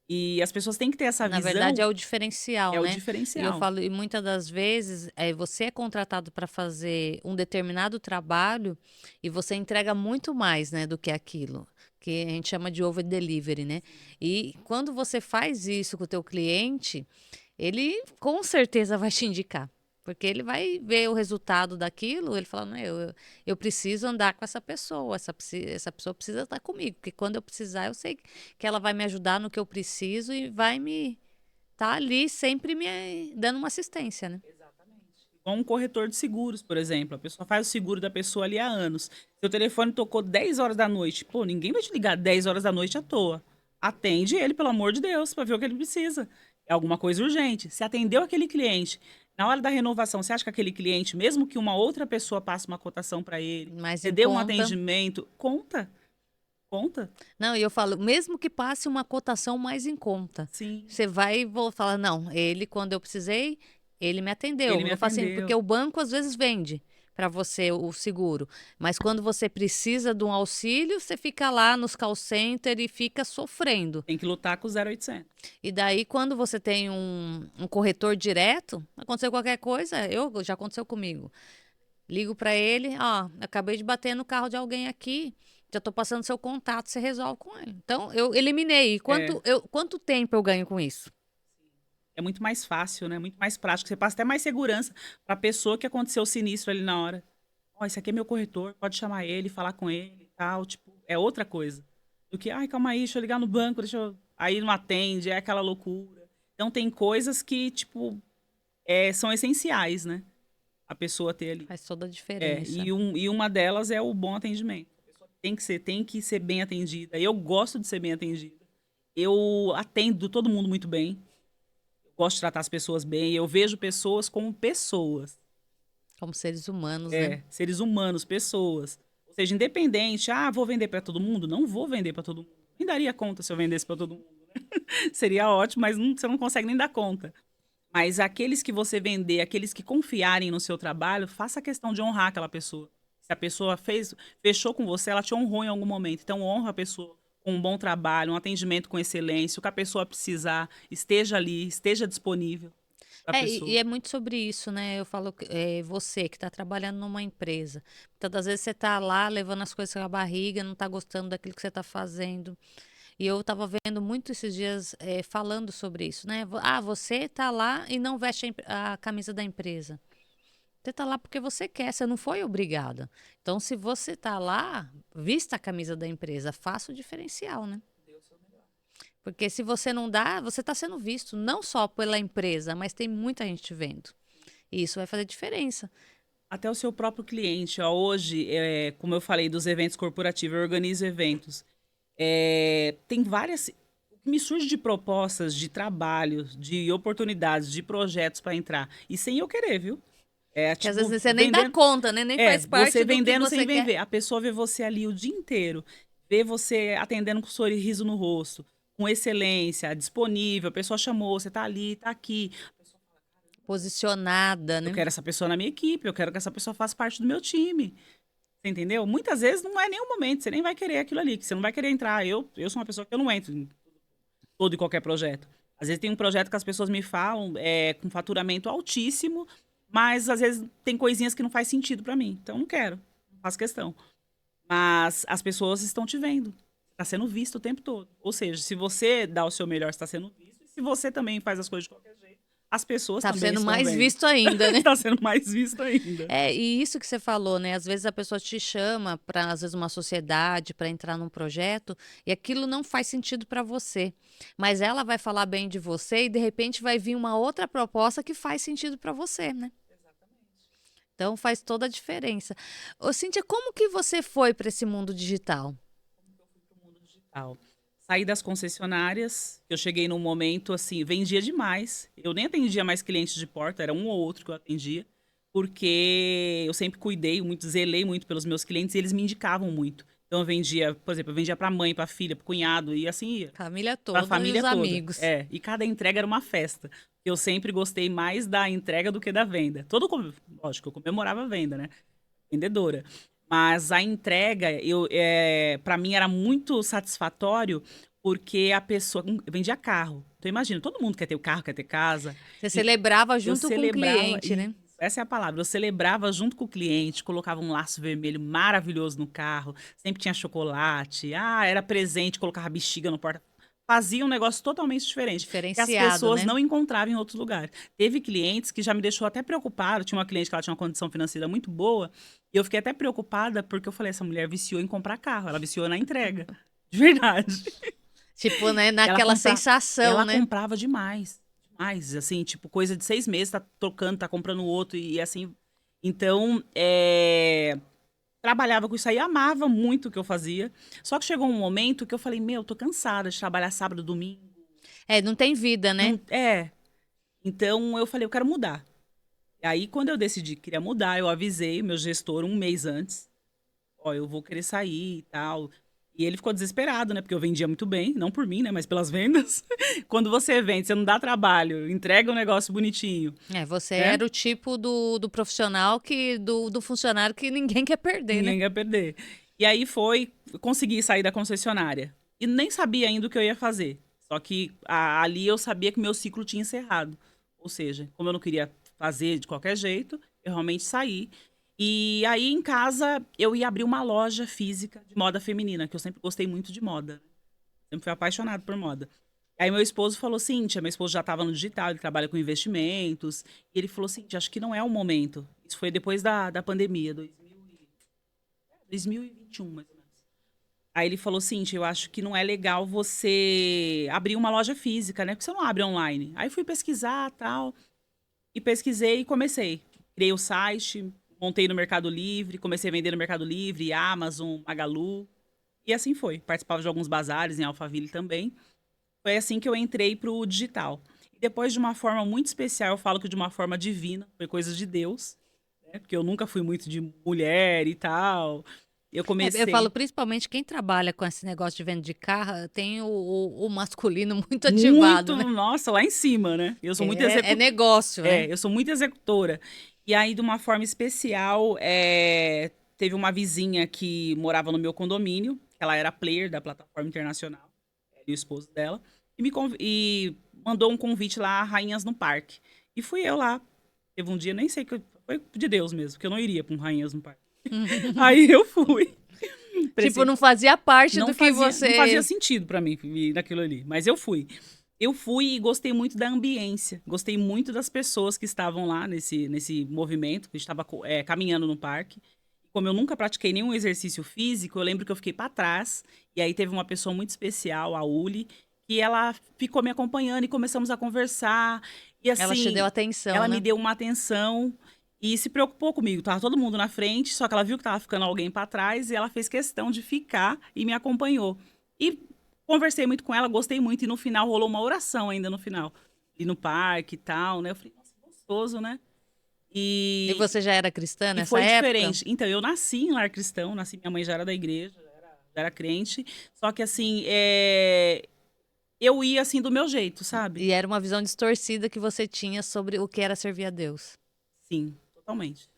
E as pessoas têm que ter essa Na verdade, visão, é o diferencial, é o né? E eu diferencial. falo, e muitas das vezes, você é contratado para fazer um determinado trabalho e você entrega muito mais, né, do que aquilo, que a gente chama de over delivery, né? E quando você faz isso com o teu cliente, ele com certeza vai te indicar. Porque ele vai ver o resultado daquilo, ele fala, não, eu preciso andar com essa pessoa, essa pessoa precisa estar comigo, porque quando eu precisar, eu sei que ela vai me ajudar no que eu preciso e vai me tá ali sempre me dando uma assistência, né? Igual um corretor de seguros, por exemplo. A pessoa faz o seguro da pessoa ali há anos. Seu telefone tocou 10 horas da noite. Pô, ninguém vai te ligar 10 horas da noite à toa. Atende ele, pelo amor de Deus, para ver o que ele precisa. É alguma coisa urgente. Se atendeu aquele cliente, na hora da renovação, você acha que aquele cliente, mesmo que uma outra pessoa passe uma cotação para ele, Mas você em deu um conta. atendimento, conta, conta. Não, e eu falo, mesmo que passe uma cotação mais em conta, Sim, você vai e vou falar, não, ele, quando eu precisei, ele me ele atendeu. me Eu falo assim, porque atendeu. o banco às vezes vende para você o seguro, mas quando você precisa de um auxílio, você fica lá nos call center e fica sofrendo. Tem que lutar com o 0800. E daí, quando você tem um corretor direto, aconteceu qualquer coisa, já aconteceu comigo. Ligo para ele, ó, acabei de bater no carro de alguém aqui, já tô passando seu contato, você resolve com ele. Então, eu eliminei. E É, quanto tempo eu ganho com isso? é muito mais fácil, né? Muito mais prático. Você passa até mais segurança para a pessoa que aconteceu o sinistro ali na hora. Ó, esse aqui é meu corretor, pode chamar ele, falar com ele e tal. Tipo, é outra coisa. Do que, ai, calma aí, deixa eu ligar no banco, deixa eu. Aí não atende, é aquela loucura. Então tem coisas que, tipo, são essenciais, né? A pessoa ter ali. Faz toda a É, diferença. e uma delas é o bom atendimento. A pessoa tem que ser bem atendida. Eu gosto de ser bem atendida. Eu atendo todo mundo muito bem. Gosto de tratar as pessoas bem. Eu vejo pessoas como pessoas. Como seres humanos, né? Seres humanos, pessoas. Ou seja, independente, vou vender para todo mundo? Não vou vender para todo mundo. Nem daria conta se eu vendesse para todo mundo. Seria ótimo, mas você não consegue nem dar conta. Mas aqueles que você vender, aqueles que confiarem no seu trabalho, faça questão de honrar aquela pessoa. Se a pessoa fechou com você, ela te honrou em algum momento. Então, honra a pessoa com um bom trabalho, um atendimento com excelência, o que a pessoa precisar, esteja ali, esteja disponível para a E pessoa. é muito sobre isso, né? Eu falo, você que está trabalhando numa empresa, muitas das vezes você está lá levando as coisas com a barriga, não está gostando daquilo que você está fazendo. E eu estava vendo muito esses dias falando sobre isso, né? Você está lá e não veste a camisa da empresa. Você está lá porque você quer, você não foi obrigada. Então, se você está lá, vista a camisa da empresa, faça o diferencial, né? Porque se você não dá, você está sendo visto, não só pela empresa, mas tem muita gente vendo. E isso vai fazer diferença. Até o seu próprio cliente. Ó, hoje, como eu falei dos eventos corporativos, eu organizo eventos. Tem várias. O que me surge de propostas, de trabalho, de oportunidades, de projetos para entrar. E sem eu querer, viu? É Que às tipo, vezes você nem dá vendendo. conta, né? Nem faz Você parte do que vendendo sem você quer. vender. A pessoa vê você ali o dia inteiro, vê você atendendo com um sorriso no rosto, com excelência, disponível. A pessoa chamou, você tá ali, tá aqui. Posicionada, Eu né? quero essa pessoa na minha equipe, eu quero que essa pessoa faça parte do meu time. Você entendeu? Muitas vezes não é nem o momento, você nem vai querer aquilo ali, que você não vai querer entrar. Eu sou uma pessoa que eu não entro em todo e qualquer projeto. Às vezes tem um projeto que as pessoas me falam com faturamento altíssimo, mas às vezes tem coisinhas que não faz sentido para mim. Então eu não quero, não faço questão. Mas as pessoas estão te vendo. Está sendo visto o tempo todo. Ou seja, se você dá o seu melhor, está sendo visto. E se você também faz as coisas de qualquer jeito, as pessoas Tá também sendo estão mais vendo. visto ainda, né? Está sendo mais visto ainda. E isso que você falou, né? Às vezes a pessoa te chama para, às vezes, uma sociedade, para entrar num projeto, e aquilo não faz sentido para você. Mas ela vai falar bem de você e, de repente, vai vir uma outra proposta que faz sentido para você, né? Então faz toda a diferença. Ô, Cíntia, como que você foi para esse mundo digital? Tal. Saí das concessionárias, eu cheguei num momento assim, vendia demais. Eu nem atendia mais clientes de porta, era um ou outro que eu atendia, porque eu sempre cuidei muito, zelei muito pelos meus clientes e eles me indicavam muito. Então eu vendia, por exemplo, eu vendia pra mãe, pra filha, pro cunhado, e assim ia. Família Pra toda e família os toda. amigos. E cada entrega era uma festa. Eu sempre gostei mais da entrega do que da venda. Lógico, eu comemorava a venda, né? Vendedora. Mas a entrega, para mim era muito satisfatório porque a pessoa vendia carro. Então imagina, todo mundo quer ter o carro, quer ter casa. Você E celebrava eu junto com o celebrava, cliente, e né? essa é a palavra, eu celebrava junto com o cliente, colocava um laço vermelho maravilhoso no carro, sempre tinha chocolate, era presente, colocava bexiga no porta. Fazia um negócio totalmente diferente, que as Diferenciado, pessoas né? não encontravam em outros lugares. Teve clientes que já me deixou até preocupada, tinha uma cliente que ela tinha uma condição financeira muito boa, e eu fiquei até preocupada porque eu falei, essa mulher viciou em comprar carro, ela viciou na entrega. De verdade. Tipo, né, Ela naquela compra... sensação, ela né? comprava demais. Demais. Assim, tipo, coisa de 6 meses, tá trocando, tá comprando outro e assim. Então, trabalhava com isso aí, amava muito o que eu fazia. Só que chegou um momento que eu falei, meu, eu tô cansada de trabalhar sábado, domingo. É, não tem vida, né? Não, é. Então, eu falei, eu quero mudar. E aí, quando eu decidi que queria mudar, eu avisei o meu gestor um mês antes. Ó, eu vou querer sair e tal. E ele ficou desesperado, né? Porque eu vendia muito bem, não por mim, né? Mas pelas vendas. Quando você vende, você não dá trabalho, entrega um negócio bonitinho, É, você né? era o tipo do profissional do funcionário que ninguém quer perder, né? Ninguém quer perder. E aí consegui sair da concessionária. E nem sabia ainda o que eu ia fazer. Só que ali eu sabia que meu ciclo tinha encerrado. Ou seja, como eu não queria fazer de qualquer jeito, eu realmente saí. E aí em casa eu ia abrir uma loja física de moda feminina, que eu sempre gostei muito de moda. Sempre fui apaixonado por moda. Aí meu esposo falou, Cíntia, meu esposo já estava no digital, ele trabalha com investimentos. E ele falou, Cíntia, acho que não é o momento. Isso foi depois da pandemia, 2021, mais ou menos. Aí ele falou, Cíntia, eu acho que não é legal você abrir uma loja física, né? Porque você não abre online. Aí fui pesquisar, tal, e pesquisei e comecei. Criei o site, montei no Mercado Livre, comecei a vender no Mercado Livre, Amazon, Magalu. E assim foi. Participava de alguns bazares em Alphaville também. Foi assim que eu entrei pro digital. E depois, de uma forma muito especial, eu falo que de uma forma divina, foi coisa de Deus, né? Porque eu nunca fui muito de mulher e tal. Eu É, eu falo comecei principalmente quem trabalha com esse negócio de venda de carro tem o masculino muito ativado, muito, né? nossa, lá em cima, né? Eu sou muito É negócio, né? eu sou muito executora. E aí, de uma forma especial, teve uma vizinha que morava no meu condomínio, ela era player da plataforma internacional, e o esposo dela, e mandou um convite lá, Rainhas no Parque. E fui eu lá. Teve um dia, nem sei, foi de Deus mesmo, porque eu não iria para um Rainhas no Parque. Aí eu fui. Tipo, não fazia parte do que Não fazia você. sentido para mim ir naquilo ali, mas eu fui. Eu fui e gostei muito da ambiência, gostei muito das pessoas que estavam lá nesse movimento, que estava caminhando no parque. Como eu nunca pratiquei nenhum exercício físico, eu lembro que eu fiquei para trás, e aí teve uma pessoa muito especial, a Uli, que ela ficou me acompanhando e começamos a conversar. E Ela te deu assim, atenção, ela me né? deu uma atenção e se preocupou comigo. Tava todo mundo na frente, só que ela viu que tava ficando alguém para trás e ela fez questão de ficar e me acompanhou. E conversei muito com ela, gostei muito e no final rolou uma oração ainda no final. E no parque e tal, né? Eu falei, nossa, gostoso, né? E E, você já era cristã e nessa foi época? diferente. Então, eu nasci em lar cristão, minha mãe já era da igreja, já era crente. Só que assim, eu ia assim do meu jeito, sabe? E era uma visão distorcida que você tinha sobre o que era servir a Deus. Sim, totalmente.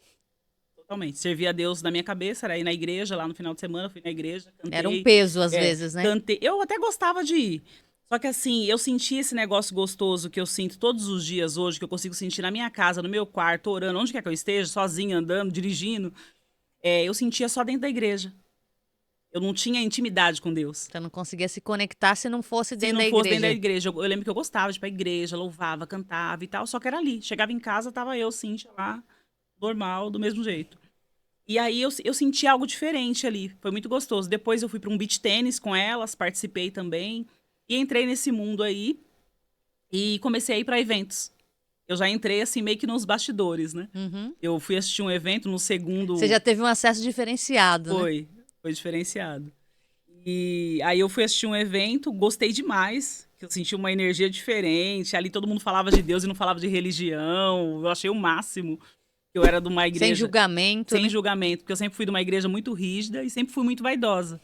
Totalmente. Servia a Deus na minha cabeça, era ir na igreja, lá no final de semana, eu fui na igreja, Era um cantei. peso às vezes, né? Cantei. Eu até gostava de ir. Só que assim, eu senti esse negócio gostoso que eu sinto todos os dias hoje, que eu consigo sentir na minha casa, no meu quarto, orando, onde quer que eu esteja, sozinha, andando, dirigindo. Eu sentia só dentro da igreja. Eu não tinha intimidade com Deus. Você não conseguia se conectar se não fosse Se dentro não da fosse dentro da igreja. igreja. Eu lembro que eu gostava de ir pra igreja, louvava, cantava e tal, só que era ali. Chegava em casa, tava eu, Cíntia, lá, normal, do mesmo jeito. E aí eu senti algo diferente ali. Foi muito gostoso. Depois eu fui para um beach tênis com elas, participei também. E entrei nesse mundo aí e comecei a ir para eventos. Eu já entrei assim meio que nos bastidores, né? Uhum. Eu fui assistir um evento no Você segundo. já teve um acesso diferenciado, né? Foi diferenciado. E aí eu fui assistir um evento, gostei demais, que eu senti uma energia diferente. Ali todo mundo falava de Deus e não falava de religião. Eu achei o máximo. Eu era de uma Sem igreja julgamento, sem né? julgamento, porque eu sempre fui de uma igreja muito rígida e sempre fui muito vaidosa.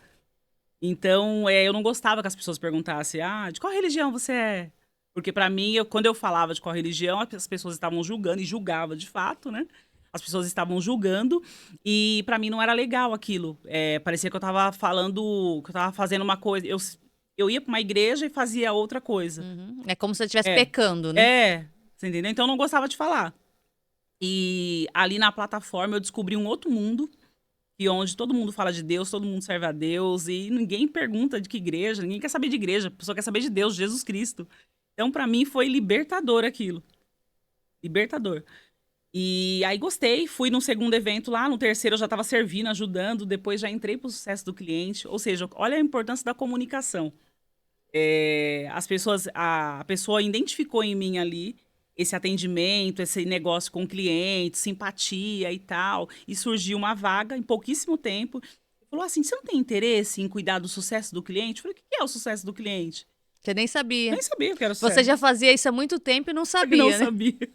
Então, eu não gostava que as pessoas perguntassem, de qual religião você é? Porque pra mim, quando eu falava de qual religião, as pessoas estavam julgando e julgava de fato, né? As pessoas estavam julgando e pra mim não era legal aquilo. Parecia que eu tava falando, que eu tava fazendo uma coisa. Eu ia pra uma igreja e fazia outra coisa. Uhum. É como se você estivesse É, pecando, né? você entendeu? Então eu não gostava de falar. E ali na plataforma eu descobri um outro mundo, e onde todo mundo fala de Deus, todo mundo serve a Deus, e ninguém pergunta de que igreja, ninguém quer saber de igreja, a pessoa quer saber de Deus, de Jesus Cristo. Então, pra mim, foi libertador aquilo. Libertador. E aí gostei, fui no segundo evento lá, no terceiro eu já estava servindo, ajudando, depois já entrei pro sucesso do cliente. Ou seja, olha a importância da comunicação. A pessoa identificou em mim ali esse atendimento, esse negócio com o cliente, simpatia e tal, e surgiu uma vaga em pouquíssimo tempo. Falou assim: você não tem interesse em cuidar do sucesso do cliente? Eu falei: o que é o sucesso do cliente? Você nem sabia. Nem sabia o que era o Você sucesso. já fazia isso há muito tempo e não Não sabia, né? sabia.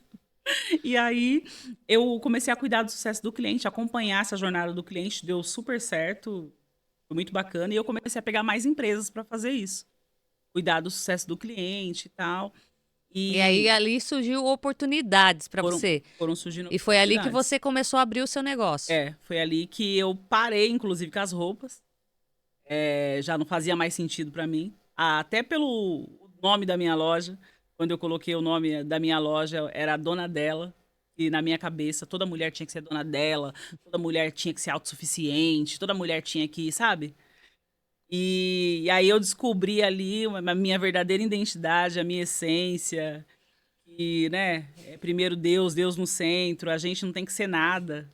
E aí eu comecei a cuidar do sucesso do cliente, acompanhar essa jornada do cliente, deu super certo, foi muito bacana, e eu comecei a pegar mais empresas para fazer isso. Cuidar do sucesso do cliente e tal. E aí E ali surgiu oportunidades para foram, você. foram surgindo E foi ali que oportunidades. você começou a abrir o seu negócio. Foi ali que eu parei, inclusive, com as roupas. Já não fazia mais sentido para mim. Até pelo nome da minha loja. Quando eu coloquei o nome da minha loja, era a dona dela. E na minha cabeça, toda mulher tinha que ser dona dela, toda mulher tinha que ser autossuficiente, toda mulher tinha que, sabe? E aí eu descobri ali a minha verdadeira identidade, a minha essência. E, né, primeiro Deus, Deus no centro, a gente não tem que ser nada.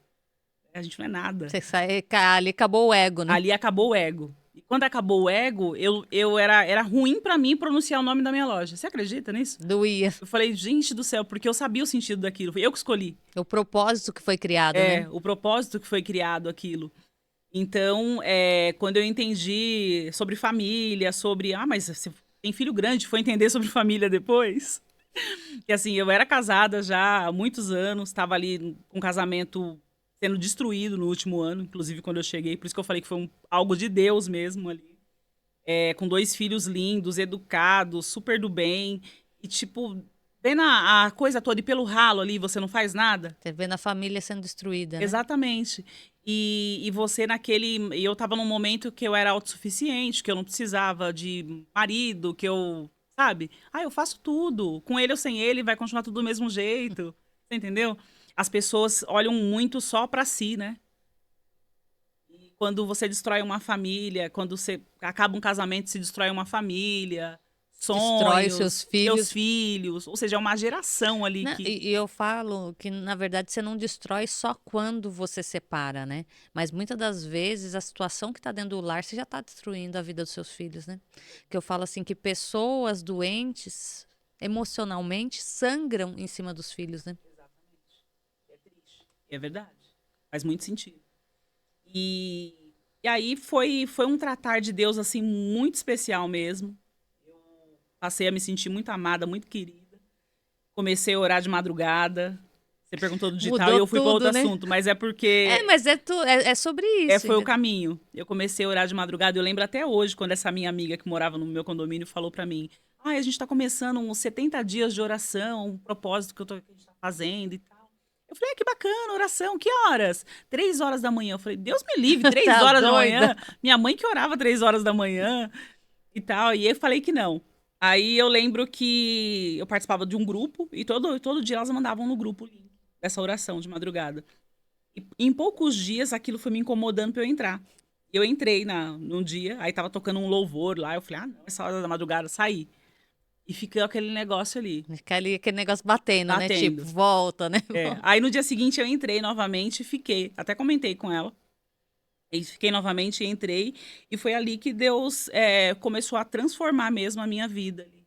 A gente não é nada. Você sai, ali acabou o ego, né? Ali acabou o ego. E quando acabou o ego, eu era ruim pra mim pronunciar o nome da minha loja. Você acredita nisso? Doía. Eu falei, gente do céu, porque eu sabia o sentido daquilo. Foi eu que escolhi. O propósito que foi criado, né? O propósito que foi criado aquilo. Então, quando eu entendi sobre família, sobre. Mas você tem filho grande, foi entender sobre família depois? Que assim, eu era casada já há muitos anos, estava ali com um casamento sendo destruído no último ano, inclusive quando eu cheguei, por isso que eu falei que foi algo de Deus mesmo ali. Com 2 filhos lindos, educados, super do bem, e tipo, vendo a coisa toda e pelo ralo ali, você não faz nada. Você vendo a família sendo destruída, né? Exatamente. E você naquele. E eu tava num momento que eu era autossuficiente, que eu não precisava de marido, que eu. Sabe? Eu faço tudo. Com ele ou sem ele, vai continuar tudo do mesmo jeito. Você entendeu? As pessoas olham muito só pra si, né? E quando você destrói uma família, quando você acaba um casamento, se destrói uma família, Destrói os seus sonhos, seus filhos. filhos. Ou seja, é uma geração ali Não, que. e eu falo que, na verdade, você não destrói só quando você separa, né? Mas muitas das vezes a situação que está dentro do lar, você já está destruindo a vida dos seus filhos, né? Que eu falo assim, que pessoas doentes emocionalmente sangram em cima dos filhos, né? É triste. É verdade. Faz muito sentido. E aí foi um tratar de Deus, assim, muito especial mesmo. Eu passei a me sentir muito amada, muito querida. Comecei a orar de madrugada. Você perguntou do digital e Mudou eu fui para outro tudo, né? assunto, mas é porque Mas é sobre isso, foi o entendeu? caminho. Eu comecei a orar de madrugada. Eu lembro até hoje, quando essa minha amiga que morava no meu condomínio falou para mim: a gente tá começando uns 70 dias de oração, um propósito que a gente tá fazendo e tal. Eu falei: que bacana, oração. Que horas? 3 horas da manhã. Eu falei: Deus me livre, três Tá horas da doida? manhã. Minha mãe que orava 3 horas da manhã e tal. E eu falei que não. Aí eu lembro que eu participava de um grupo e todo dia elas mandavam no grupo o link dessa oração de madrugada. E em poucos dias aquilo foi me incomodando pra eu entrar. Eu entrei num dia, aí tava tocando um louvor lá, eu falei: não, essa hora da madrugada, saí. E ficou aquele negócio ali, Fica ali aquele negócio batendo, né? Tipo, batendo. volta, né? Aí no dia seguinte eu entrei novamente e fiquei. Até comentei com ela. E fiquei novamente e entrei. E foi ali que Deus começou a transformar mesmo a minha vida. Ali.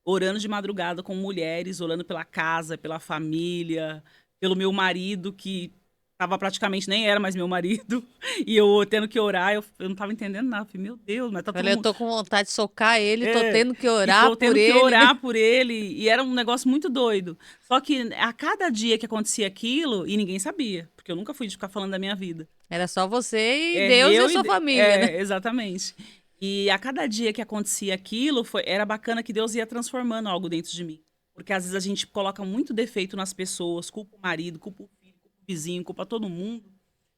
Orando de madrugada com mulheres, orando pela casa, pela família, pelo meu marido, que tava praticamente nem era mais meu marido, e eu tendo que orar, eu não tava entendendo nada. Falei, meu Deus, mas tá todo Olha, eu mundo. tô com vontade de socar ele, tô É, tendo que e orar tô por tendo que ele, né? orar por ele, e era um negócio muito doido. Só que a cada dia que acontecia aquilo, e ninguém sabia, porque eu nunca fui de ficar falando da minha vida. Era só você e É, Deus e a sua família, né? exatamente. E a cada dia que acontecia aquilo, era bacana que Deus ia transformando algo dentro de mim. Porque às vezes a gente coloca muito defeito nas pessoas, culpa o marido, culpa o filho, culpa o vizinho, culpa todo mundo.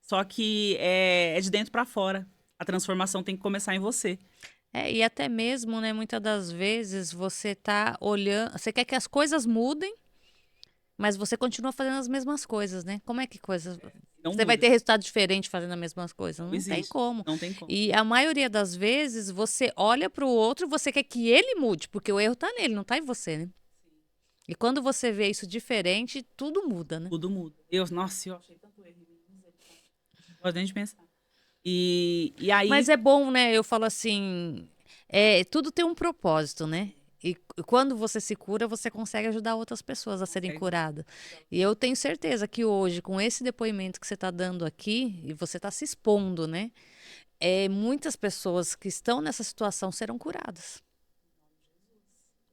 Só que é de dentro para fora. A transformação tem que começar em você. É, e até mesmo, né, muitas das vezes você tá olhando, você quer que as coisas mudem, mas você continua fazendo as mesmas coisas, né? Como é que coisas. Não Você vai muda. ter resultado diferente fazendo as mesmas coisas? Não Não tem existe. como. Não tem como. E a maioria das vezes você olha para o outro, você quer que ele mude, porque o erro tá nele, não tá em você, né? E quando você vê isso diferente, tudo muda, né? Tudo muda. Nossa, eu achei tanto erro. Não gosto nem de pensar. E Mas aí, é bom, né? Eu falo assim, tudo tem um propósito, né? E quando você se cura, você consegue ajudar outras pessoas a serem consegue. curadas. E eu tenho certeza que hoje, com esse depoimento que você está dando aqui, e você está se expondo, né? Muitas pessoas que estão nessa situação serão curadas.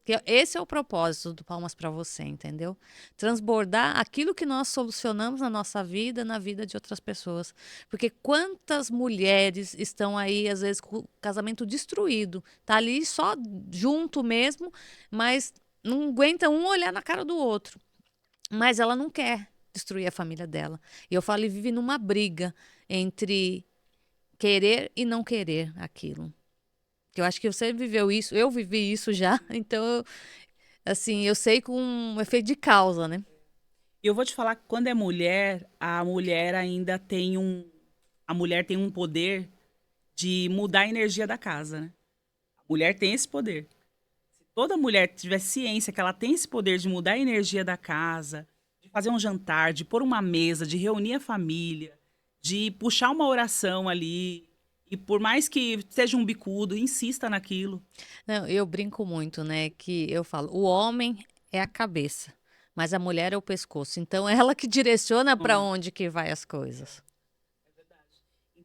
Que esse é o propósito do Palmas para você, entendeu? Transbordar aquilo que nós solucionamos na nossa vida, na vida de outras pessoas. Porque quantas mulheres estão aí, às vezes, com o casamento destruído, tá ali só junto mesmo, mas não aguenta um olhar na cara do outro. Mas ela não quer destruir a família dela. E eu falo, e vive numa briga entre querer e não querer aquilo. Que eu acho que você viveu isso, eu vivi isso já, então assim, eu sei com um efeito de causa, né? eu vou te falar que quando é mulher, a mulher ainda tem a mulher tem um poder de mudar a energia da casa, né? A mulher tem esse poder. Se toda mulher tiver ciência que ela tem esse poder de mudar a energia da casa, de fazer um jantar, de pôr uma mesa, de reunir a família, de puxar uma oração ali, e por mais que seja um bicudo, insista naquilo. Não, eu brinco muito, né? Que eu falo, o homem é a cabeça, mas a mulher é o pescoço. Então, é ela que direciona para Hum. onde que vai as coisas.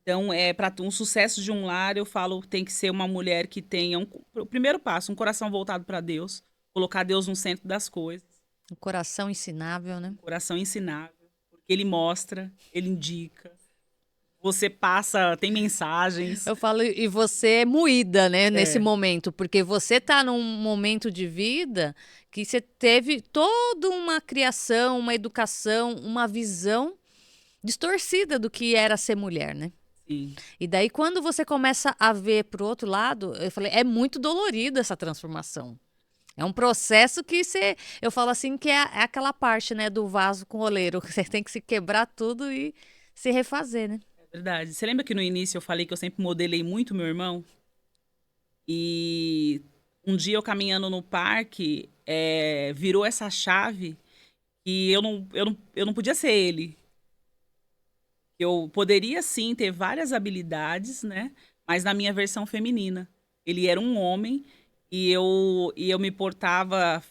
Então, para um sucesso de um lar, eu falo, tem que ser uma mulher que tenha o primeiro passo, um coração voltado para Deus, colocar Deus no centro das coisas, Um coração ensinável, né? um coração ensinável, porque ele mostra, ele indica, você passa, tem mensagens. Eu falo, e você é moída, né, nesse É, momento, porque você tá num momento de vida que você teve toda uma criação, uma educação, uma visão distorcida do que era ser mulher, né? sim, E daí, quando você começa a ver pro outro lado, eu falei, é muito dolorido essa transformação. É um processo que você, eu falo assim, que é aquela parte, né, do vaso com o oleiro, que você tem que se quebrar tudo e se refazer, né? é verdade. Você lembra que no início eu falei que eu sempre modelei muito meu irmão? E um dia eu caminhando no parque, virou essa chave e eu não podia ser ele. Eu poderia sim ter várias habilidades, né? Mas na minha versão feminina. Ele era um homem e eu me portava,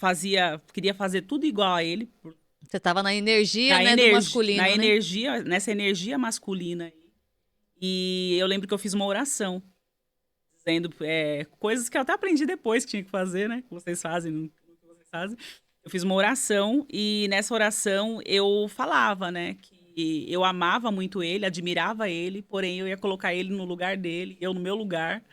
queria fazer tudo igual a ele, Você tava na energia, né, do masculino, né? nessa energia masculina. E eu lembro que eu fiz uma oração, dizendo coisas que eu até aprendi depois que tinha que fazer, né? Que vocês fazem, não que vocês fazem. Eu fiz uma oração e nessa oração eu falava, né, que eu amava muito ele, admirava ele, porém eu ia colocar ele no lugar dele, eu no meu lugar.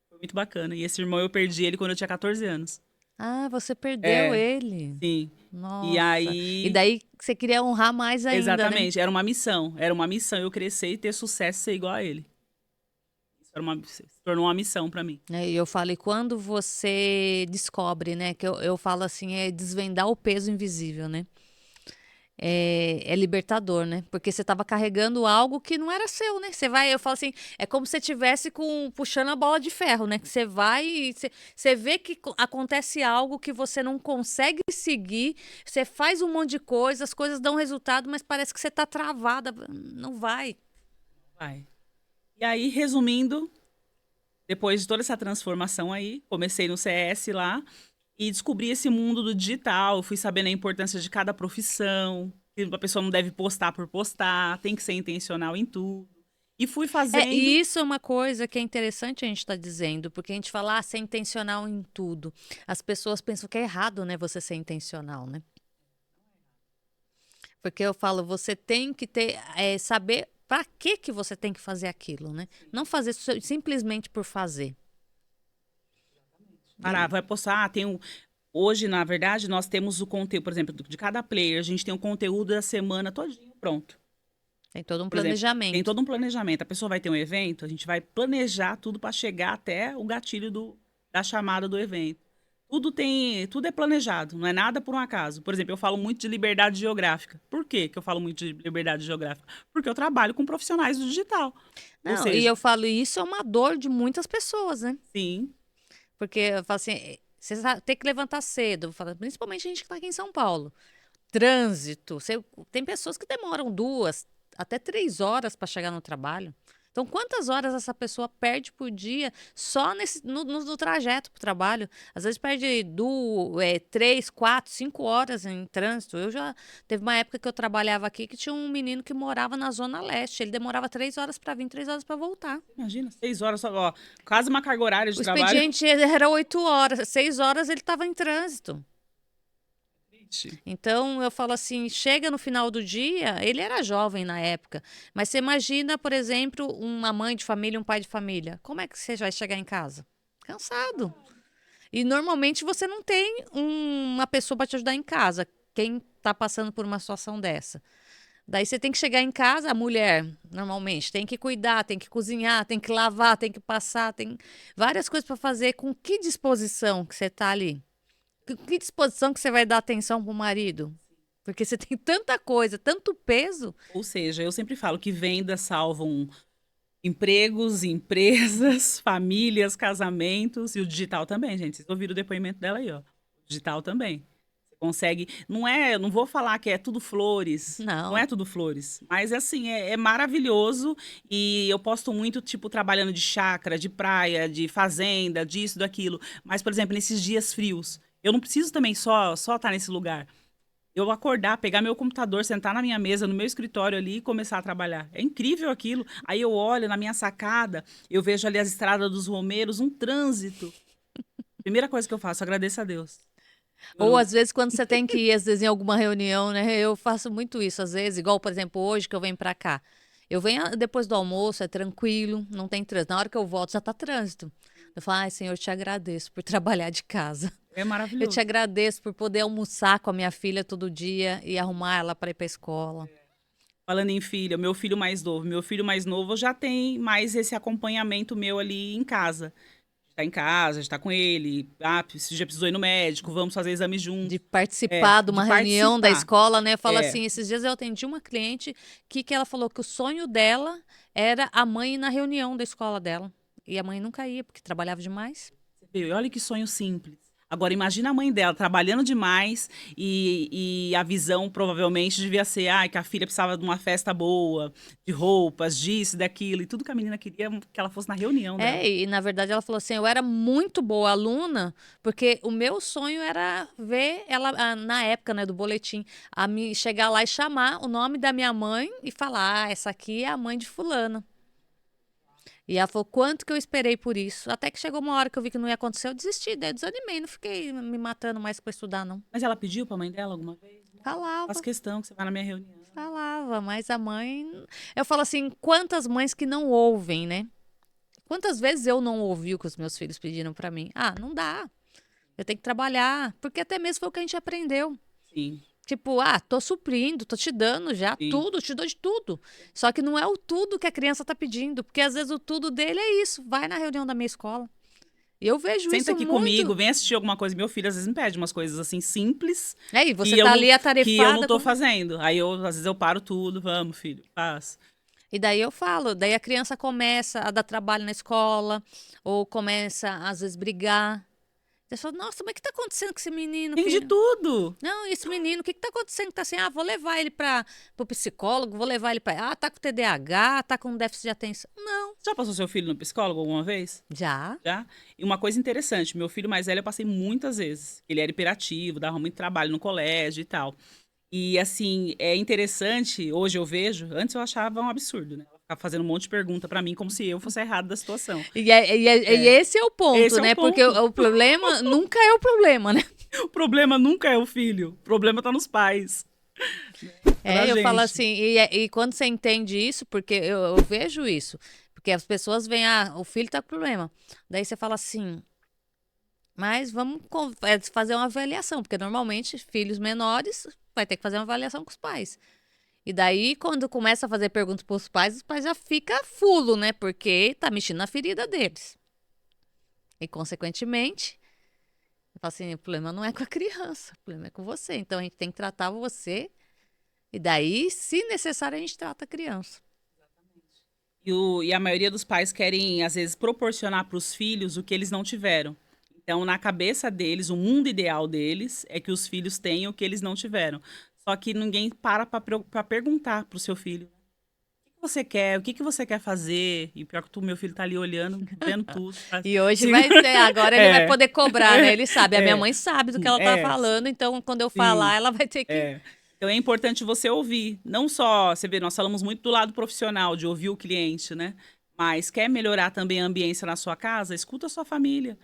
Foi muito bacana. E esse irmão eu perdi ele quando eu tinha 14 anos. Ah, você perdeu É, ele. sim. E Nossa. E aí, daí você queria honrar mais ainda, né? exatamente, era uma missão eu crescer e ter sucesso e ser igual a ele. Isso se tornou uma missão pra mim. E eu falei, quando você descobre, né, que eu falo assim, é desvendar o peso invisível, né? É libertador, né? Porque você estava carregando algo que não era seu, né? Você vai, eu falo assim, é como se você estivesse puxando a bola de ferro, né? Que você vai e você vê que acontece algo que você não consegue seguir, você faz um monte de coisa, as coisas dão resultado, mas parece que você está travada, não vai. Vai. E aí, resumindo, depois de toda essa transformação aí, comecei no CS lá e descobri esse mundo do digital, fui sabendo a importância de cada profissão. que a pessoa não deve postar por postar, tem que ser intencional em tudo. E fui fazendo. E isso é uma coisa que é interessante a gente estar dizendo, porque a gente fala, ser intencional em tudo. As pessoas pensam que é errado, né, você ser intencional, né? Porque eu falo, você tem que saber para que você tem que fazer aquilo, né? Não fazer simplesmente por fazer. Parar, vai postar, tem um. Hoje, na verdade, nós temos o conteúdo, por exemplo, de cada player, a gente tem o conteúdo da semana todinho pronto. Tem todo um Por exemplo, tem planejamento. todo um planejamento. A pessoa vai ter um evento, a gente vai planejar tudo para chegar até o gatilho da chamada do evento. Tudo é planejado, não é nada por um acaso. Por exemplo, eu falo muito de liberdade geográfica. Por quê que eu falo muito de liberdade geográfica? Porque eu trabalho com profissionais do digital. Ou Não, e seja, eu falo, isso é uma dor de muitas pessoas, né? sim, Porque eu falo assim, você tem que levantar cedo, eu falo, principalmente a gente que está aqui em São Paulo. Trânsito, tem pessoas que demoram 2 até 3 horas para chegar no trabalho. Então, quantas horas essa pessoa perde por dia só no trajeto para o trabalho? Às vezes perde 3, 4, 5 horas em trânsito. Teve uma época que eu trabalhava aqui que tinha um menino que morava na Zona Leste. Ele demorava 3 horas para vir, 3 horas para voltar. imagina, 6 horas, só, ó, quase uma carga horária de O trabalho. expediente era 8 horas, 6 horas ele estava em trânsito. Então, eu falo assim, chega no final do dia, ele era jovem na época, mas você imagina, por exemplo, uma mãe de família, um pai de família. Como é que você vai chegar em casa? Cansado. E normalmente você não tem uma pessoa para te ajudar em casa, quem está passando por uma situação dessa. Daí você tem que chegar em casa, a mulher, normalmente, tem que cuidar, tem que cozinhar, tem que lavar, tem que passar, tem várias coisas para fazer. Com que disposição que você está ali? Que disposição que você vai dar atenção pro marido? Porque você tem tanta coisa, tanto peso. Ou seja, eu sempre falo que vendas salvam empregos, empresas, famílias, casamentos e o digital também, gente. Vocês ouviram o depoimento dela aí, ó. O digital também. Você consegue. Não vou falar que é tudo flores. Não Não. é tudo flores. Mas assim, é maravilhoso. E eu posto muito, tipo, trabalhando de chácara, de praia, de fazenda, disso, daquilo. Mas, por exemplo, nesses dias frios, eu não preciso também só estar nesse lugar. Eu acordar, pegar meu computador, sentar na minha mesa, no meu escritório ali e começar a trabalhar. É incrível aquilo. Aí eu olho na minha sacada, eu vejo ali as estradas dos Romeiros, um trânsito. Primeira coisa que eu faço, agradeço a Deus. Ou Eu- às vezes quando você tem que ir, às vezes em alguma reunião, né? Eu faço muito isso, às vezes, igual, por exemplo, hoje que eu venho pra cá. Eu venho depois do almoço, é tranquilo, não tem trânsito. Na hora que eu volto, já tá trânsito. Eu falo, ai, Senhor, eu te agradeço por trabalhar de casa. É Eu te maravilhoso. agradeço por poder almoçar com a minha filha todo dia e arrumar ela para ir pra escola. Falando em filho, meu filho mais novo já tem mais esse acompanhamento meu ali em casa. Está em casa, está com ele. Ah, se já precisou ir no médico, vamos fazer exames De juntos. participar de De uma reunião da participar. escola, né? Fala É. assim, esses dias eu atendi uma cliente que ela falou que o sonho dela era a mãe ir na reunião da escola dela. E a mãe nunca ia, porque trabalhava demais. Você vê, e olha que sonho simples. Agora, imagina a mãe dela trabalhando demais e a visão provavelmente devia ser que a filha precisava de uma festa boa, de roupas, disso, daquilo, e tudo que a menina queria que ela fosse na reunião dela. E na verdade ela falou assim: eu era muito boa aluna, porque o meu sonho era ver ela, na época, né, do boletim, a me chegar lá e chamar o nome da minha mãe e falar: essa aqui é a mãe de fulana. E ela falou, quanto que eu esperei por isso? Até que chegou uma hora que eu vi que não ia acontecer, eu desisti, daí eu desanimei, não fiquei me matando mais pra estudar, não. Mas ela pediu pra mãe dela alguma vez? Faz Falava, questão que você vá na minha reunião. falava, mas a mãe. Eu falo assim, quantas mães que não ouvem, né? Quantas vezes eu não ouvi o que os meus filhos pediram pra mim? Ah, não dá. Eu tenho que trabalhar. Porque até mesmo foi o que a gente aprendeu. Sim, Tipo, tô suprindo, tô te dando já sim. tudo, te dou de tudo. Só que não é o tudo que a criança tá pedindo, porque às vezes o tudo dele é isso, vai na reunião da minha escola. E eu vejo Senta isso aqui muito. comigo, vem assistir alguma coisa. Meu filho às vezes me pede umas coisas assim simples E que você eu tá não, ali que eu não atarefada tô com. fazendo. Aí às vezes eu paro tudo, vamos, filho, faz. E daí eu falo, daí a criança começa a dar trabalho na escola, ou começa, às vezes, brigar. Você fala, nossa, mas o que tá acontecendo com esse menino? Tem de tudo. Não, esse menino, o que tá acontecendo? Que tá assim, vou levar ele pro psicólogo, vou levar ele pra. Tá com TDAH, tá com déficit de atenção. Não. Já passou seu filho no psicólogo alguma vez? Já? Já? E uma coisa interessante, meu filho mais velho eu passei muitas vezes. Ele era hiperativo, dava muito trabalho no colégio e tal. E assim, é interessante, hoje eu vejo, antes eu achava um absurdo, né? Ela ficava fazendo um monte de pergunta pra mim, como se eu fosse errado da situação. E É, esse é o ponto, esse é o né? Porque ponto. o problema nunca é o problema, né? O problema nunca é o filho, o problema tá nos pais, tá na Eu falo gente. assim, e quando você entende isso, porque eu vejo isso, porque as pessoas veem, o filho tá com problema. Daí você fala assim, mas vamos fazer uma avaliação, porque normalmente filhos menores vai ter que fazer uma avaliação com os pais. E daí, quando começa a fazer perguntas para os pais já fica fulo, né? Porque tá mexendo na ferida deles. E, consequentemente, eu falo assim, o problema não é com a criança, o problema é com você. Então, a gente tem que tratar você. E daí, se necessário, a gente trata a criança. E a maioria dos pais querem, às vezes, proporcionar para os filhos o que eles não tiveram. Então, na cabeça deles, o mundo ideal deles é que os filhos tenham o que eles não tiveram. Só que ninguém para perguntar para o seu filho: o que você quer? O que que você quer fazer? E pior que meu filho tá ali olhando, vendo tudo. Tá? E hoje Sim. vai ter, agora ele vai É, poder cobrar, né? Ele sabe, a minha é, mãe sabe do que ela tá é, falando, então quando eu falar, sim. ela vai ter que. É. Então é importante você ouvir. Não só, você vê, nós falamos muito do lado profissional, de ouvir o cliente, né? Mas quer melhorar também a ambiência na sua casa? Escuta a sua família.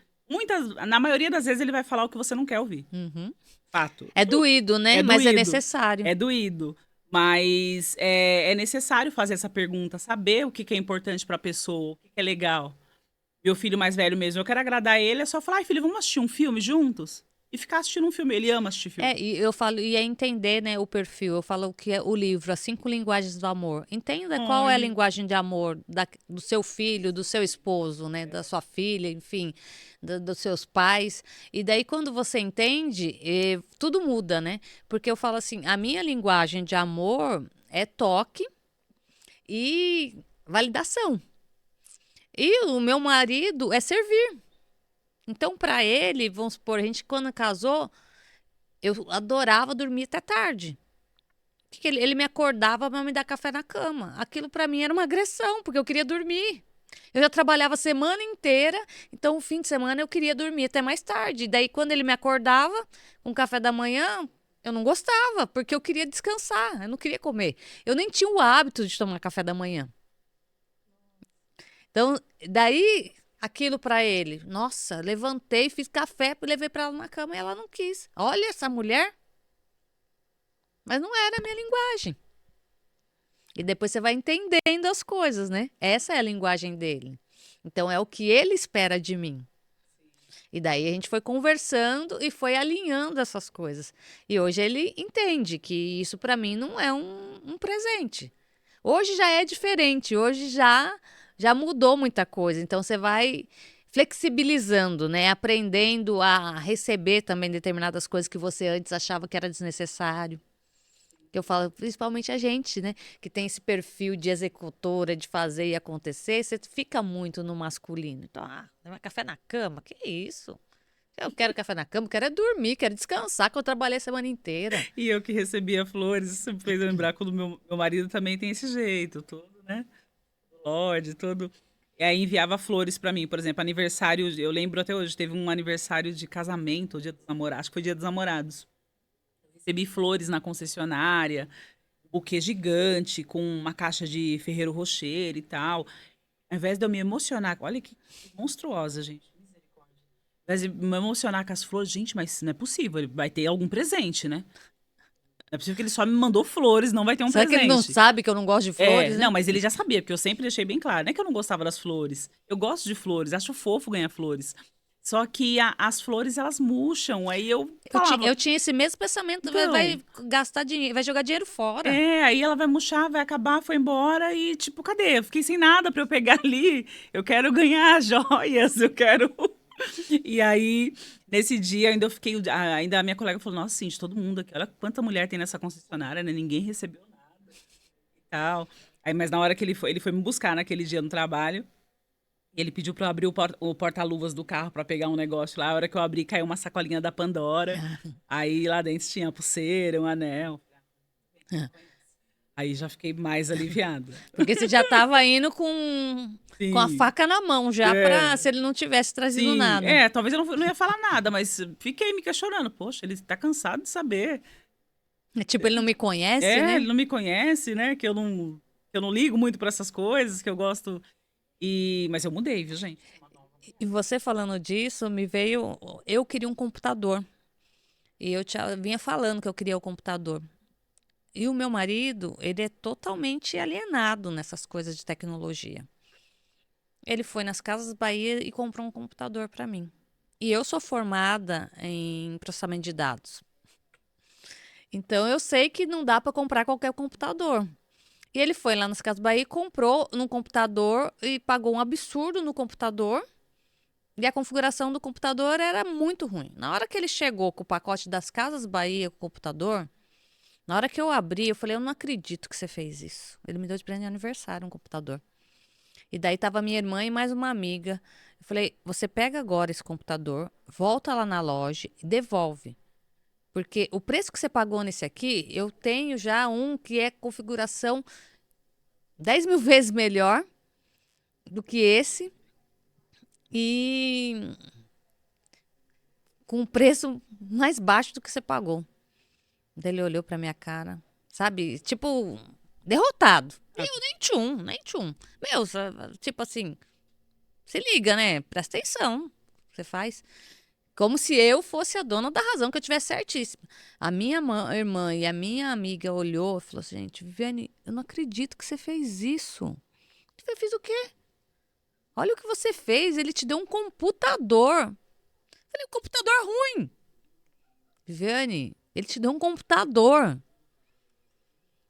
Na maioria das vezes ele vai falar o que você não quer ouvir. Uhum. Fato. É doído, né? É Mas é doído. necessário. É doído. Mas é necessário fazer essa pergunta, saber o que que é importante para a pessoa, o que que é legal. Meu filho mais velho mesmo, eu quero agradar ele, é só falar: ai, filho, vamos assistir um filme juntos? E ficar assistindo um filme. Ele ama assistir filme. E eu falo, e é entender, né, o perfil. Eu falo que é o livro, As 5 Linguagens do Amor. Entenda qual é a Olha, linguagem de amor do seu filho, do seu esposo, né, da sua filha, enfim, dos seus pais. E daí, quando você entende, tudo muda, né? Porque eu falo assim, a minha linguagem de amor é toque e validação. E o meu marido é servir. Então, para ele, vamos supor, a gente quando casou, eu adorava dormir até tarde. Ele me acordava para me dar café na cama. Aquilo para mim era uma agressão, porque eu queria dormir. Eu já trabalhava a semana inteira, então o fim de semana eu queria dormir até mais tarde. Daí, quando ele me acordava com café da manhã, eu não gostava, porque eu queria descansar, eu não queria comer. Eu nem tinha o hábito de tomar café da manhã. Então, daí, aquilo para ele, nossa, levantei, fiz café, levei para ela na cama e ela não quis. Olha essa mulher. Mas não era a minha linguagem. E depois você vai entendendo as coisas, né? Essa é a linguagem dele. Então é o que ele espera de mim. E daí a gente foi conversando e foi alinhando essas coisas. E hoje ele entende que isso para mim não é um presente. Hoje já é diferente, hoje já mudou muita coisa. Então você vai flexibilizando, né? Aprendendo a receber também determinadas coisas que você antes achava que era desnecessário. Que eu falo, principalmente a gente, né? Que tem esse perfil de executora, de fazer e acontecer, você fica muito no masculino. Então, café na cama? Que isso? Eu quero café na cama, quero é dormir, quero descansar, que eu trabalhei a semana inteira. e eu que recebia flores, isso me fez lembrar quando meu marido também tem esse jeito, todo, né? Lorde, todo. E aí enviava flores pra mim, por exemplo, aniversário, eu lembro até hoje, teve um aniversário de casamento, o dia dos namorados, acho que foi dia dos namorados. Recebi flores na concessionária, buquê gigante, com uma caixa de Ferrero Rocher e tal. Ao invés de eu me emocionar, olha que monstruosa, gente. Ao invés de me emocionar com as flores, gente, mas não é possível, ele vai ter algum presente, né? Não é possível que ele só me mandou flores, não vai ter um Será que ele não presente. sabe que eu não gosto de flores, Não, né? mas ele já sabia, porque eu sempre deixei bem claro. Não é que eu não gostava das flores. Eu gosto de flores, acho fofo ganhar flores. Só que as flores, elas murcham. Aí eu falava, Eu tinha esse mesmo pensamento, vai então, gastar dinheiro, vai jogar dinheiro fora. aí ela vai murchar, vai acabar, foi embora e, tipo, cadê? Eu fiquei sem nada pra eu pegar ali. Eu quero ganhar joias, eu quero. E aí, nesse dia, ainda eu fiquei. Ainda a minha colega falou: nossa, gente, todo mundo aqui, olha quanta mulher tem nessa concessionária, né? Ninguém recebeu nada e tal. Aí, mas na hora que ele foi me buscar naquele dia no trabalho, e ele pediu pra eu abrir o porta-luvas do carro pra pegar um negócio lá. A hora que eu abri, caiu uma sacolinha da Pandora. Aí lá dentro tinha pulseira, um anel. Aí já fiquei mais aliviada. Porque você já estava indo com a Sim, faca na mão, já para é, se ele não tivesse trazido sim. nada. Talvez eu não ia falar nada, mas fiquei me questionando. Poxa, ele tá cansado de saber. Tipo, ele não me conhece, né? Ele não me conhece, né? Que eu não ligo muito para essas coisas, que eu gosto. Mas eu mudei, viu, gente? E você falando disso, me veio. Eu queria um computador. E eu vinha falando que eu queria o computador. E o meu marido, ele é totalmente alienado nessas coisas de tecnologia. Ele foi nas Casas Bahia e comprou um computador para mim. E eu sou formada em processamento de dados. Então eu sei que não dá para comprar qualquer computador. E ele foi lá nas Casas Bahia e comprou num computador e pagou um absurdo no computador. E a configuração do computador era muito ruim. Na hora que ele chegou com o pacote das Casas Bahia com o computador, na hora que eu abri, eu falei, eu não acredito que você fez isso. Ele me deu de presente de aniversário um computador. E daí tava minha irmã e mais uma amiga. Eu falei, você pega agora esse computador, volta lá na loja e devolve. Porque o preço que você pagou nesse aqui, eu tenho já um que é configuração 10 mil vezes melhor do que esse. E com um preço mais baixo do que você pagou. Daí ele olhou pra minha cara, sabe? Tipo, derrotado. Eu nem tchum, nem tchum. Meu, tipo assim, se liga, né? Presta atenção. Você faz. Como se eu fosse a dona da razão, que eu tivesse certíssima. A minha irmã e a minha amiga olhou e falou assim, gente, Viviane, eu não acredito que você fez isso. Eu falei, fiz o quê? Olha o que você fez, ele te deu um computador. Eu falei, um computador ruim. Viviane, ele te deu um computador.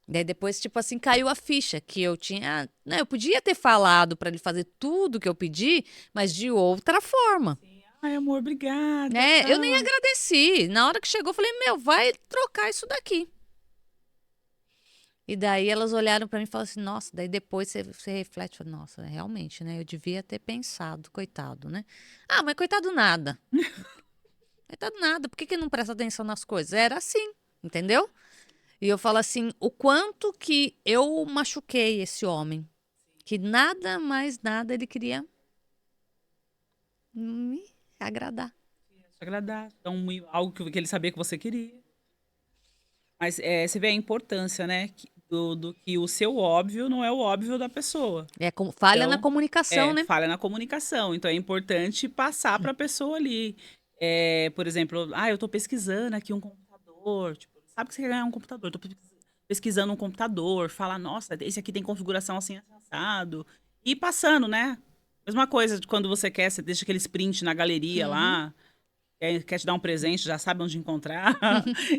Daí depois, tipo assim, caiu a ficha que eu tinha. Né, eu podia ter falado para ele fazer tudo que eu pedi, mas de outra forma. Ai, amor, obrigada. Né? Eu nem Tá. agradeci. Na hora que chegou, eu falei: Meu, vai trocar isso daqui. E daí elas olharam para mim e falaram assim: Nossa, daí depois você reflete: Nossa, realmente, né? Eu devia ter pensado, coitado, né? Ah, mas coitado nada. Coitado nada. Por que não presta atenção nas coisas? Era assim, entendeu? E eu falo assim, o quanto que eu machuquei esse homem. Que nada mais nada ele queria me agradar. Te agradar. Então, algo que ele sabia que você queria. Mas você vê a importância, né? Do que o seu óbvio não é o óbvio da pessoa. É como falha na Então, comunicação, né? falha na comunicação. Então, é importante passar para a pessoa ali. Por exemplo, eu estou pesquisando aqui um computador. Tipo, sabe que você quer ganhar um computador. Estou pesquisando um computador. Fala, nossa, esse aqui tem configuração assim, assado. E passando, né? Mesma coisa de quando você quer, você deixa aquele sprint na galeria Uhum. lá. Quer te dar um presente, já sabe onde encontrar.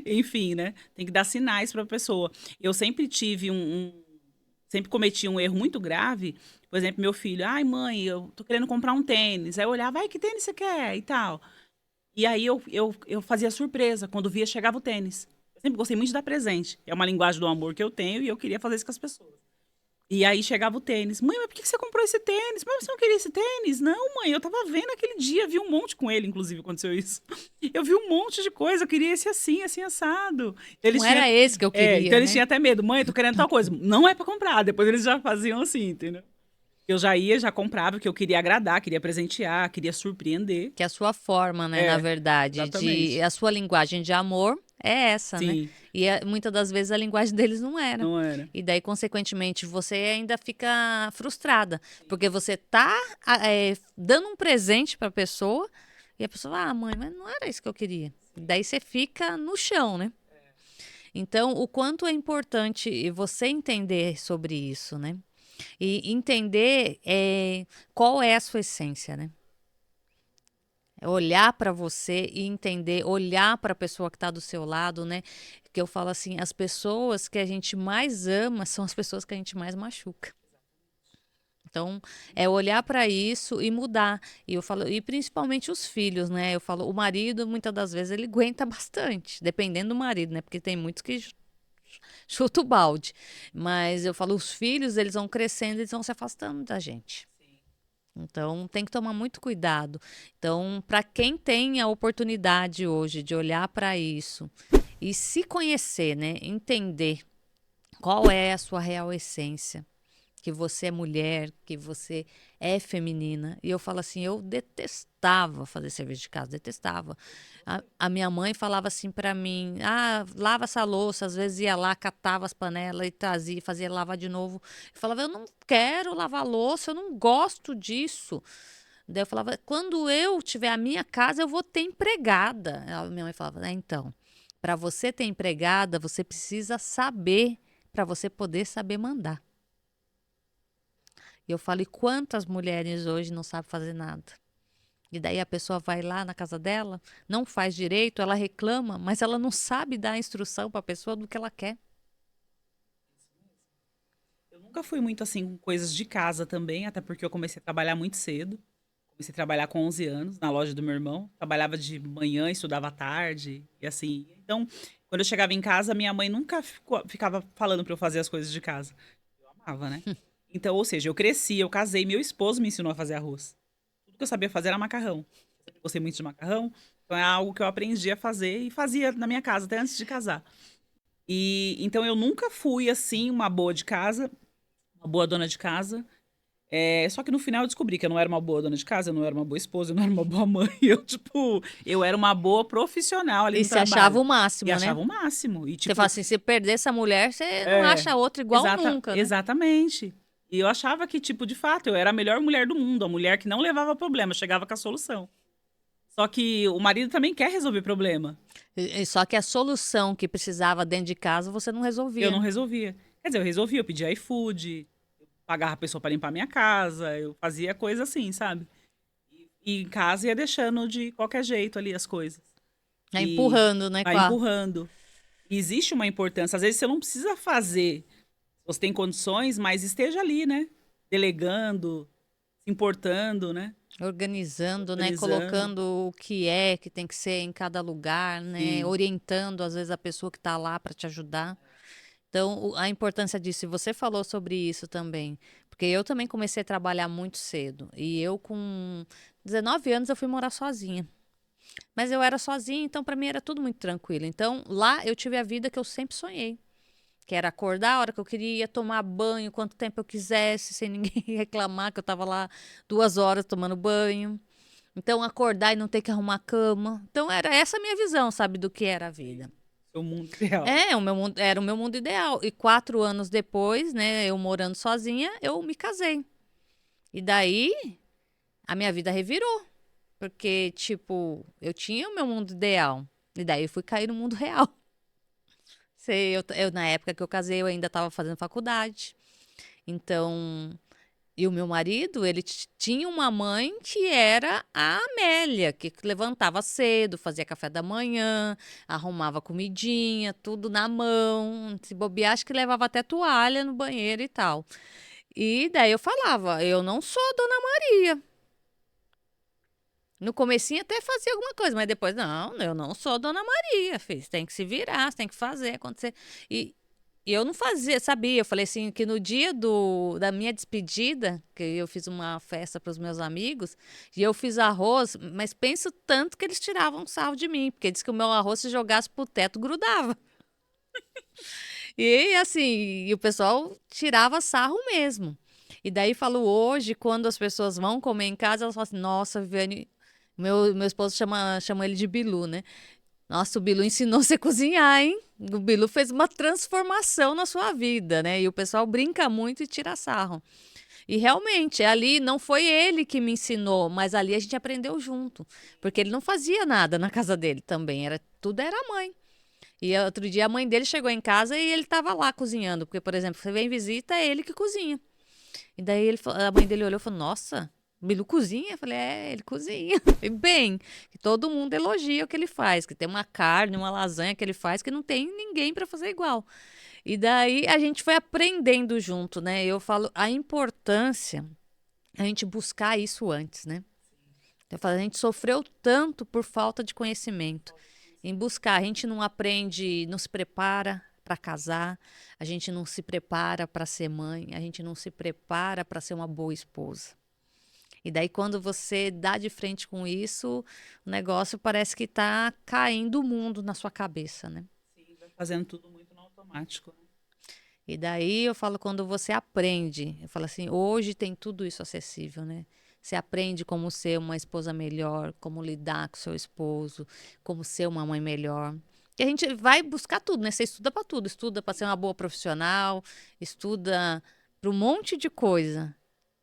Enfim, né? Tem que dar sinais para a pessoa. Eu sempre tive sempre cometi um erro muito grave. Por exemplo, meu filho, ai mãe, eu tô querendo comprar um tênis. Aí eu olhava, ai, que tênis você quer? E tal. E aí eu fazia surpresa. Quando via, chegava o tênis. Eu sempre gostei muito de dar presente. É uma linguagem do amor que eu tenho e eu queria fazer isso com as pessoas. E aí chegava o tênis. Mãe, mas por que você comprou esse tênis? Mas você não queria esse tênis? Não, mãe, eu tava vendo aquele dia, vi um monte com ele, inclusive, aconteceu isso. Eu vi um monte de coisa, eu queria esse assim, assim, assado. Não era esse que eu Então queria, eles né? tinham até medo. Mãe, eu tô querendo tal coisa. Não é pra comprar. Depois eles já faziam assim, entendeu? Eu já ia, já comprava, porque eu queria agradar, queria presentear, queria surpreender. Que é a sua forma, né, na É, verdade, exatamente. a sua linguagem de amor é essa, né? Sim, E muitas das vezes a linguagem deles não era. não era. E daí, consequentemente, você ainda fica frustrada, porque você tá dando um presente para a pessoa e a pessoa, ah, mãe, mas não era isso que eu queria. E daí você fica no chão, né? Então, o quanto é importante você entender sobre isso, né? E entender qual é a sua essência, né? É olhar para você e entender, olhar para a pessoa que está do seu lado, né? Que eu falo assim, as pessoas que a gente mais ama são as pessoas que a gente mais machuca. Então, é olhar para isso e mudar. E eu falo, e principalmente os filhos, né? Eu falo, o marido, muitas das vezes, ele aguenta bastante, dependendo do marido, né? Porque tem muitos que chuta o balde. Mas eu falo, os filhos, eles vão crescendo, eles vão se afastando da gente. Então, tem que tomar muito cuidado. Então, para quem tem a oportunidade hoje de olhar para isso e se conhecer, né, entender qual é a sua real essência, que você é mulher, que você é feminina. E eu falo assim, eu detestava fazer serviço de casa, detestava. A minha mãe falava assim pra mim, lava essa louça, às vezes ia lá, catava as panelas e trazia, fazia lavar de novo. Eu falava, eu não quero lavar louça, eu não gosto disso. Daí eu falava, quando eu tiver a minha casa, eu vou ter empregada. Minha mãe falava, então, para você ter empregada, você precisa saber, para você poder saber mandar. E eu falo, e quantas mulheres hoje não sabem fazer nada? E daí a pessoa vai lá na casa dela, não faz direito, ela reclama, mas ela não sabe dar a instrução para a pessoa do que ela quer. Eu nunca fui muito assim com coisas de casa também, até porque eu comecei a trabalhar muito cedo. Comecei a trabalhar com 11 anos na loja do meu irmão. Trabalhava de manhã, estudava à tarde e assim. Então, quando eu chegava em casa, minha mãe nunca ficava falando para eu fazer as coisas de casa. Eu amava, né? Então, ou seja, eu cresci, eu casei, meu esposo me ensinou a fazer arroz. Tudo que eu sabia fazer era macarrão. Eu sempre gostei muito de macarrão, então é algo que eu aprendi a fazer e fazia na minha casa até antes de casar. E então eu nunca fui assim uma boa de casa, uma boa dona de casa. Só que no final eu descobri que eu não era uma boa dona de casa, eu não era uma boa esposa, eu não era uma boa mãe. Eu era uma boa profissional ali E no se achava trabalho. o E máximo, né? achava o máximo. Você fala assim, se perder essa mulher, você não É, acha outra igual nunca, né? exatamente. E eu achava que, tipo, de fato, eu era a melhor mulher do mundo, a mulher que não levava problema, chegava com a solução. Só que o marido também quer resolver problema. Só que a solução que precisava dentro de casa, você não Eu resolvia, não né? resolvia. Quer dizer, eu resolvia, eu pedia iFood, pagava a pessoa para limpar minha casa, eu fazia coisa assim, sabe? E em casa ia deixando de qualquer jeito ali as coisas. É E empurrando, né? vai empurrando. E existe uma importância. Às vezes você não precisa fazer, você tem condições, mas esteja ali, né? Delegando, se importando, né? Organizando, né? Organizando. Colocando o que tem que ser em cada lugar, né? Sim. Orientando, às vezes, a pessoa que está lá para te ajudar. Então, a importância disso, e você falou sobre isso também, porque eu também comecei a trabalhar muito cedo. E eu, com 19 anos, eu fui morar sozinha. Mas eu era sozinha, então para mim era tudo muito tranquilo. Então, lá eu tive a vida que eu sempre sonhei. Que era acordar a hora que eu queria, tomar banho, quanto tempo eu quisesse, sem ninguém reclamar que eu estava lá 2 horas tomando banho. Então, acordar e não ter que arrumar a cama. Então, era essa a minha visão, sabe, do que era a vida. Seu mundo ideal. Era o meu mundo ideal. E 4 anos depois, né, eu morando sozinha, eu me casei. E daí, a minha vida revirou. Porque, tipo, eu tinha o meu mundo ideal. E daí eu fui cair no mundo real. Na época que eu casei, eu ainda estava fazendo faculdade. Então, e o meu marido, ele tinha uma mãe que era a Amélia, que levantava cedo, fazia café da manhã, arrumava comidinha, tudo na mão. Se bobear, acho que levava até toalha no banheiro e tal. E daí eu falava, eu não sou Dona Maria. No comecinho até fazia alguma coisa, mas depois, não, eu não sou Dona Maria, filho. Você tem que se virar, você tem que fazer acontecer. E eu não fazia, sabia? Eu falei assim, que no dia da minha despedida, que eu fiz uma festa para os meus amigos, e eu fiz arroz, mas penso tanto que eles tiravam sarro de mim, porque diz que o meu arroz, se jogasse pro teto, grudava. E assim, e o pessoal tirava sarro mesmo. E daí falo hoje, quando as pessoas vão comer em casa, elas falam assim, nossa, Viviane, meu esposo chama ele de Bilu, né? Nossa, o Bilu ensinou você a cozinhar, hein? O Bilu fez uma transformação na sua vida, né? E o pessoal brinca muito e tira sarro. E realmente, ali não foi ele que me ensinou, mas ali a gente aprendeu junto. Porque ele não fazia nada na casa dele também, tudo era a mãe. E outro dia a mãe dele chegou em casa e ele estava lá cozinhando. Porque, por exemplo, você vem em visita, é ele que cozinha. E daí a mãe dele olhou e falou: Nossa, Bilu cozinha? Eu falei: É, ele cozinha. E bem, que todo mundo elogia o que ele faz, que tem uma carne, uma lasanha que ele faz que não tem ninguém para fazer igual. E daí a gente foi aprendendo junto, né? Eu falo a importância a gente buscar isso antes, né? Eu falo, a gente sofreu tanto por falta de conhecimento. Em buscar, a gente não aprende, não se prepara para casar, a gente não se prepara para ser mãe, a gente não se prepara para ser uma boa esposa. E daí, quando você dá de frente com isso, o negócio parece que está caindo o mundo na sua cabeça, né? Sim, vai fazendo tudo muito no automático, né? E daí eu falo, quando você aprende, eu falo assim, hoje tem tudo isso acessível, né? Você aprende como ser uma esposa melhor, como lidar com seu esposo, como ser uma mãe melhor. E a gente vai buscar tudo, né? Você estuda para tudo, estuda para ser uma boa profissional, estuda para um monte de coisa.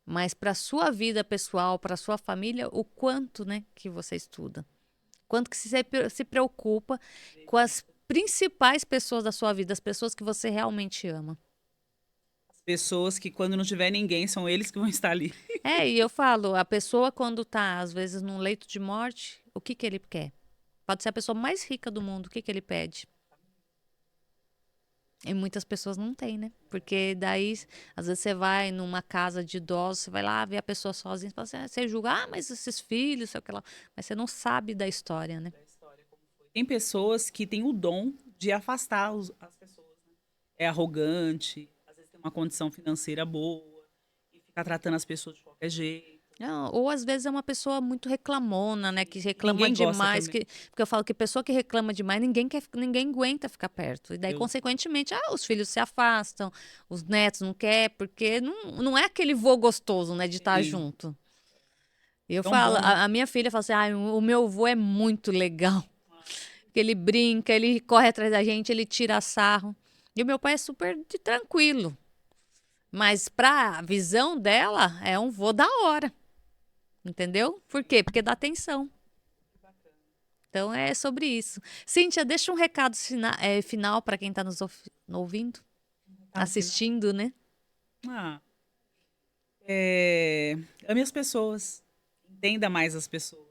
Mas para sua vida pessoal, para sua família, o quanto, né, que você estuda? Quanto que se preocupa com as principais pessoas da sua vida, as pessoas que você realmente ama. As pessoas que quando não tiver ninguém, são eles que vão estar ali. É, e eu falo, a pessoa quando tá, às vezes, num leito de morte, o que que ele quer? Pode ser a pessoa mais rica do mundo, o que que ele pede? E muitas pessoas não têm, né? Porque daí, às vezes você vai numa casa de idosos, você vai lá ver a pessoa sozinha, você, fala assim, você julga, mas esses filhos, sei o que lá. Mas você não sabe da história, né? Tem pessoas que têm o dom de afastar as pessoas, né? É arrogante, às vezes tem uma condição financeira boa, e fica tratando as pessoas de qualquer jeito. Não, ou às vezes é uma pessoa muito reclamona, né? Que reclama Ninguém gosta demais. também. Porque eu falo que pessoa que reclama demais, ninguém aguenta ficar perto. E daí, Eu, consequentemente, os filhos se afastam, os netos não quer, porque não é aquele vô gostoso, né? De estar sim, junto. E eu tão falo, bom, né? a minha filha fala assim: o meu vô é muito legal. Porque ele brinca, ele corre atrás da gente, ele tira sarro. E o meu pai é super tranquilo. Mas pra visão dela, é um vô da hora. Entendeu? Por quê? Porque dá atenção. Então é sobre isso. Cíntia, deixa um recado final para quem está nos ouvindo, Tá no final. assistindo, né? Ah, ame as pessoas, entenda mais as pessoas.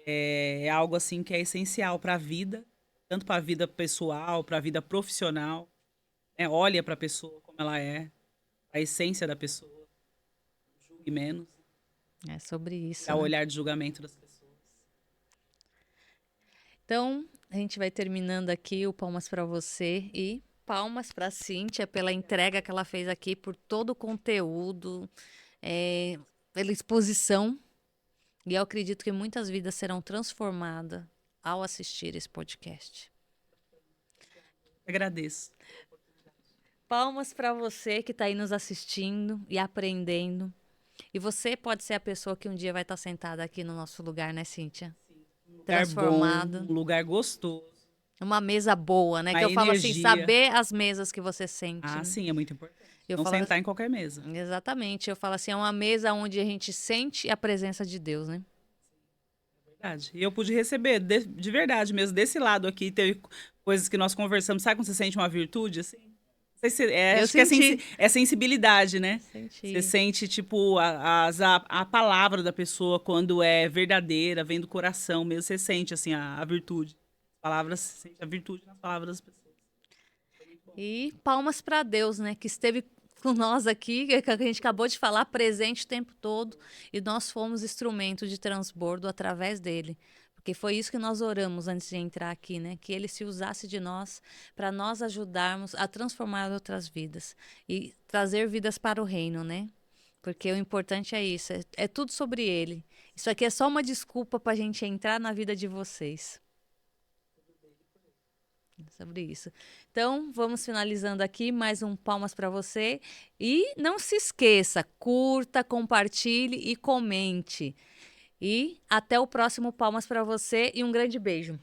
É algo assim que é essencial para a vida, tanto para a vida pessoal, para a vida profissional. Né? Olha para a pessoa como ela é, a essência da pessoa, julgue menos, É sobre isso, tirar o né? olhar de julgamento das pessoas. Então, a gente vai terminando aqui o palmas para você e palmas para Cíntia pela entrega que ela fez aqui, por todo o conteúdo, pela exposição. E eu acredito que muitas vidas serão transformadas ao assistir esse podcast. Agradeço. Palmas para você que está aí nos assistindo e aprendendo. E você pode ser a pessoa que um dia vai estar sentada aqui no nosso lugar, né, Cíntia? Um lugar bom, Transformado. um lugar gostoso, Uma mesa boa, né? uma Que eu falo assim, energia. saber as mesas que você sente. Ah, sim, é muito importante. Eu Não falo, sentar em qualquer mesa. exatamente, eu falo assim, é uma mesa onde a gente sente a presença de Deus, né? Verdade. E eu pude receber, de verdade mesmo, desse lado aqui, teve coisas que nós conversamos. Sabe quando você sente uma virtude, assim? Não sei se, Eu acho que senti. é sensibilidade, né? Você Senti. sente, tipo, a palavra da pessoa quando é verdadeira, vem do coração mesmo. Você sente, assim, a virtude. As palavras, você sente a virtude nas palavras das pessoas. E palmas para Deus, né? Que esteve com nós aqui, que a gente acabou de falar, presente o tempo todo. E nós fomos instrumento de transbordo através dele. Porque foi isso que nós oramos antes de entrar aqui, né? Que ele se usasse de nós para nós ajudarmos a transformar outras vidas e trazer vidas para o reino, né? Porque o importante é isso, é tudo sobre ele. Isso aqui é só uma desculpa para a gente entrar na vida de vocês. Sobre isso. Então, vamos finalizando aqui mais um palmas para você e não se esqueça, curta, compartilhe e comente. E até o próximo palmas para você e um grande beijo.